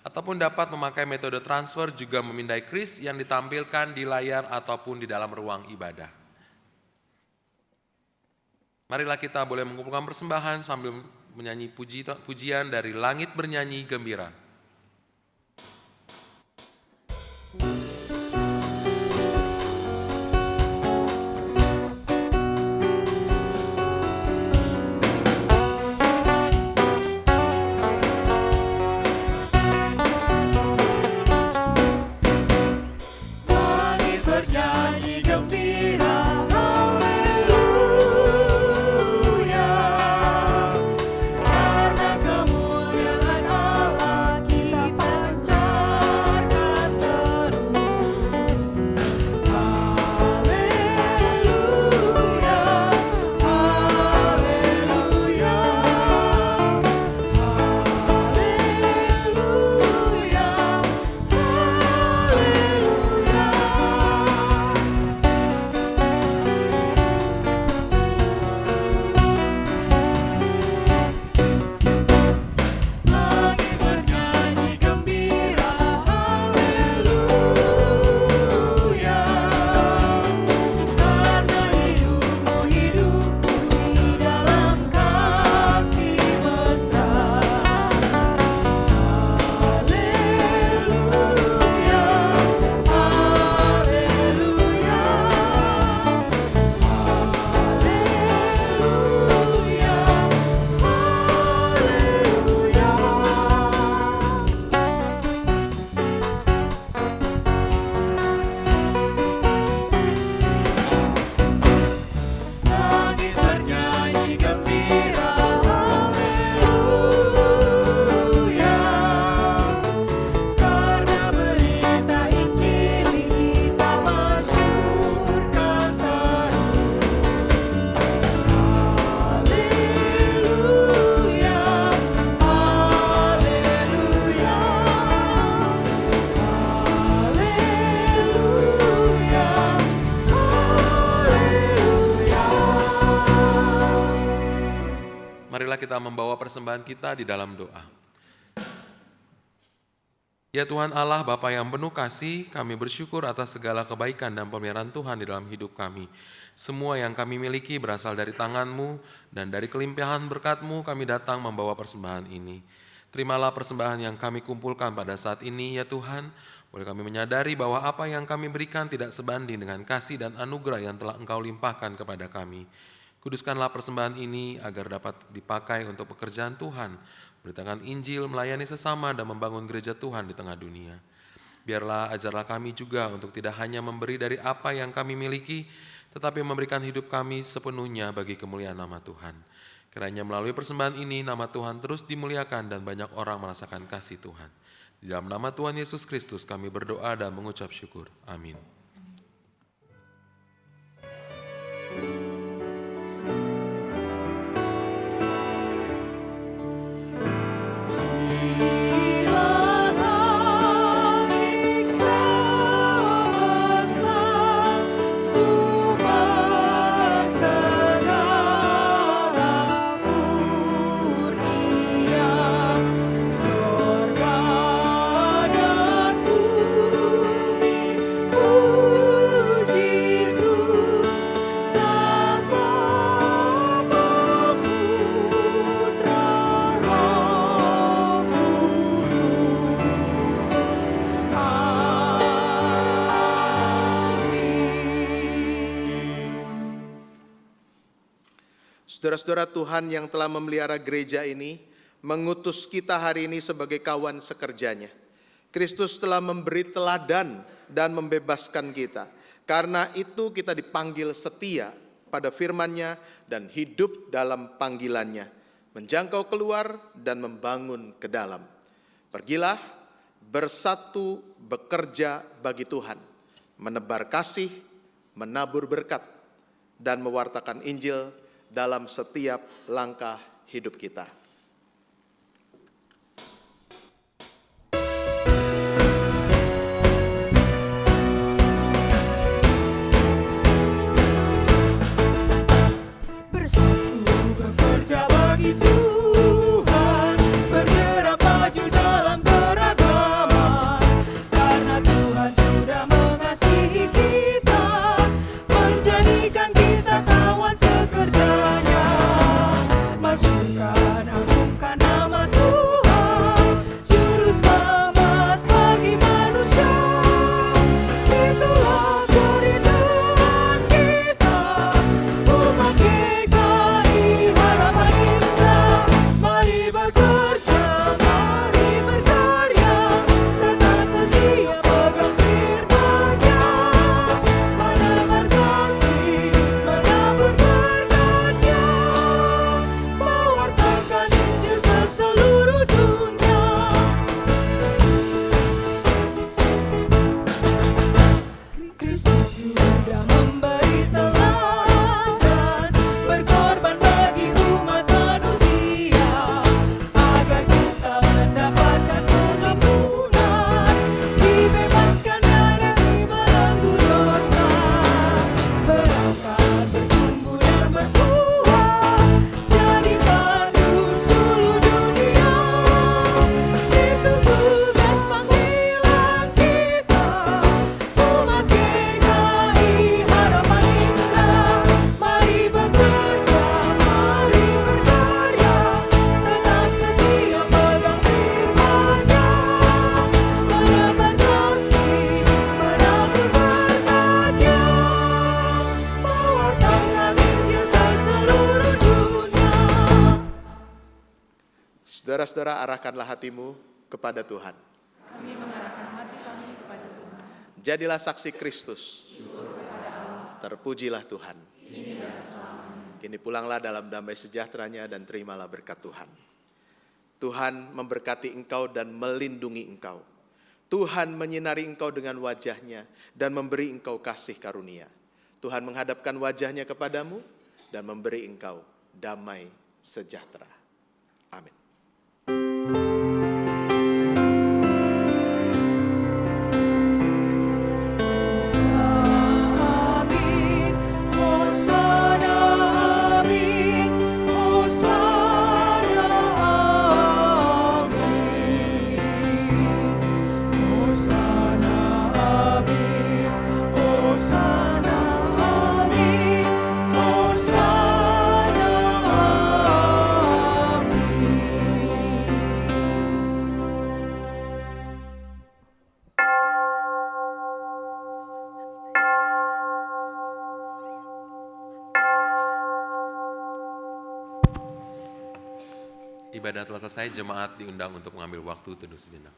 ataupun dapat memakai metode transfer juga memindai kris yang ditampilkan di layar ataupun di dalam ruang ibadah. Marilah kita boleh mengumpulkan persembahan sambil menyanyi pujian dari Langit Bernyanyi Gembira. Karena kemuliaan Allah kita membawa persembahan kita di dalam doa. Ya Tuhan Allah, Bapa yang penuh kasih, kami bersyukur atas segala kebaikan dan pemeliharaan Tuhan di dalam hidup kami. Semua yang kami miliki berasal dari tangan-Mu, dan dari kelimpahan berkat-Mu kami datang membawa persembahan ini. Terimalah persembahan yang kami kumpulkan pada saat ini, ya Tuhan. Boleh kami menyadari bahwa apa yang kami berikan tidak sebanding dengan kasih dan anugerah yang telah Engkau limpahkan kepada kami. Kuduskanlah persembahan ini agar dapat dipakai untuk pekerjaan Tuhan, beritakan Injil, melayani sesama, dan membangun gereja Tuhan di tengah dunia. Biarlah ajarlah kami juga untuk tidak hanya memberi dari apa yang kami miliki, tetapi memberikan hidup kami sepenuhnya bagi kemuliaan nama Tuhan. Kiranya melalui persembahan ini, nama Tuhan terus dimuliakan dan banyak orang merasakan kasih Tuhan. Di dalam nama Tuhan Yesus Kristus kami berdoa dan mengucap syukur. Amin. Saudara-saudara Tuhan yang telah memelihara gereja ini, mengutus kita hari ini sebagai kawan sekerjanya. Kristus telah memberi teladan dan membebaskan kita. Karena itu kita dipanggil setia pada firman-Nya dan hidup dalam panggilannya, menjangkau keluar dan membangun ke dalam. Pergilah, bersatu, bekerja bagi Tuhan, menebar kasih, menabur berkat, dan mewartakan Injil dalam setiap langkah hidup kita. Bersatu bekerja bagi Tuhan, bergerak maju dalam keragaman, karena Tuhan sudah mengasihi kita, menjadikan kita kawan sekerjanya. Masyurkan, agungkan nama Tuhan, juru selamat bagi manusia. Itulah kerinduan kita, umat GKI Harapan Indah. Mari bekerja, mari berkarya, tetap setia pegang firman-Nya, menebar kasih, menabur berkat-Nya, mewartakan Injil ke seluruh dunia. Kristus sudah memberi teladan, berkorban bagi umat manusia, agar kita mendapatkan pengampunan, dibebaskan dari belenggu dosa, berangkat bertumbuh dan berbuah, jadi pandu seluruh dunia. Itu tugas panggilan kita, umat GKI Harapan Indah. Mari bekerja, mari berkarya, tetap setia pegang firman-Nya, menebar kasih, menabur berkat-Nya, mewartakan Injil ke seluruh dunia. Saudara-saudara, arahkanlah hatimu kepada Tuhan. Jadilah saksi Kristus. Terpujilah Tuhan. Kini pulanglah dalam damai sejahtera-Nya dan terimalah berkat Tuhan. Tuhan memberkati engkau dan melindungi engkau. Tuhan menyinari engkau dengan wajah-Nya dan memberi engkau kasih karunia. Tuhan menghadapkan wajah-Nya kepadamu dan memberi engkau damai sejahtera. Amin. Amin, Hosana, amin, Hosana. Ibadah telah selesai, jemaat diundang untuk mengambil waktu teduh sejenak.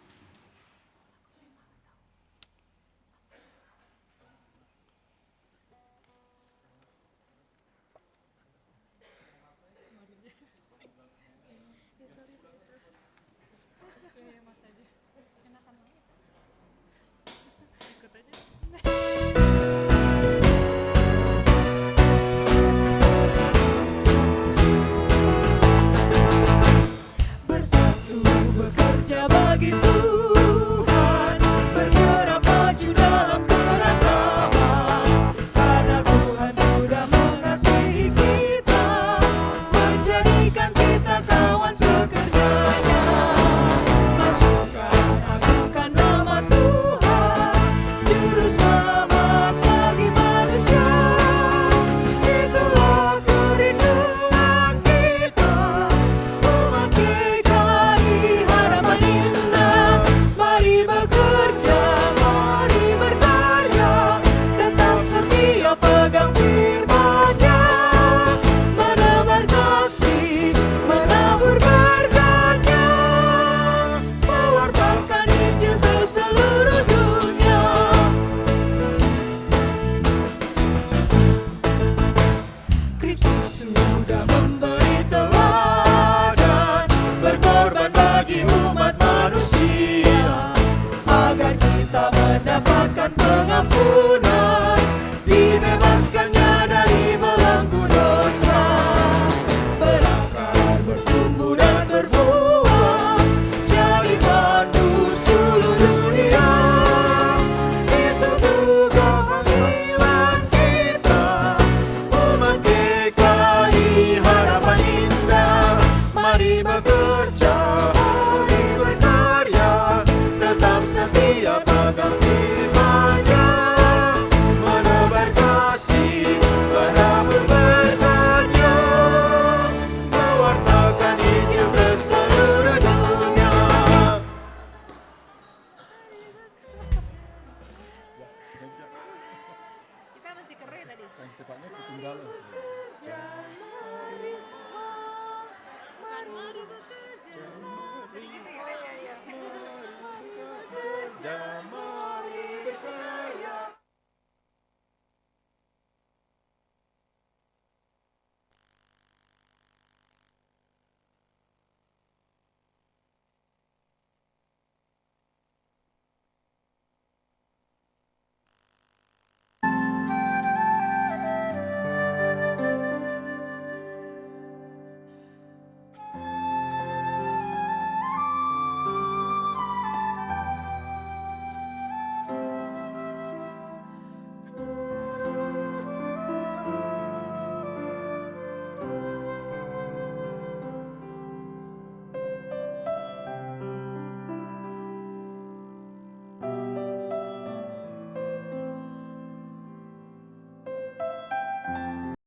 Bersatu bekerja bagi Tuhan, bergerak maju dalam keragaman. Karena Tuhan sudah mengasihi kita, menjadikan kita kawan sekerjanya. Masyukur agungkan nama Tuhan, juru selamat bagi manusia. Itulah kerinduan kita, umat GKI harapan indah. Mari bekerja, mari berkarya, tetap setia pegang firman-Nya. Menebar kasih, menabur berkat-Nya, mewartakan Injil ke seluruh dunia. Kristus sudah memberi teladan, berkorban bagi umat manusia, agar kita mendapatkan pengampunan, dibebaskannya dari belenggu dosa. Berakar, bertumbuh dan berbuah, jadi pandu seluruh dunia. Itu tugas panggilan kita, umat GKI harapan indah. Mari bekerja, mari berkarya, tetap setia pegang firman-Nya. Menebar kasih, menabur berkat-Nya, mewartakan Injil ke seluruh dunia. Kita masih keren tadi. Mari bekerja,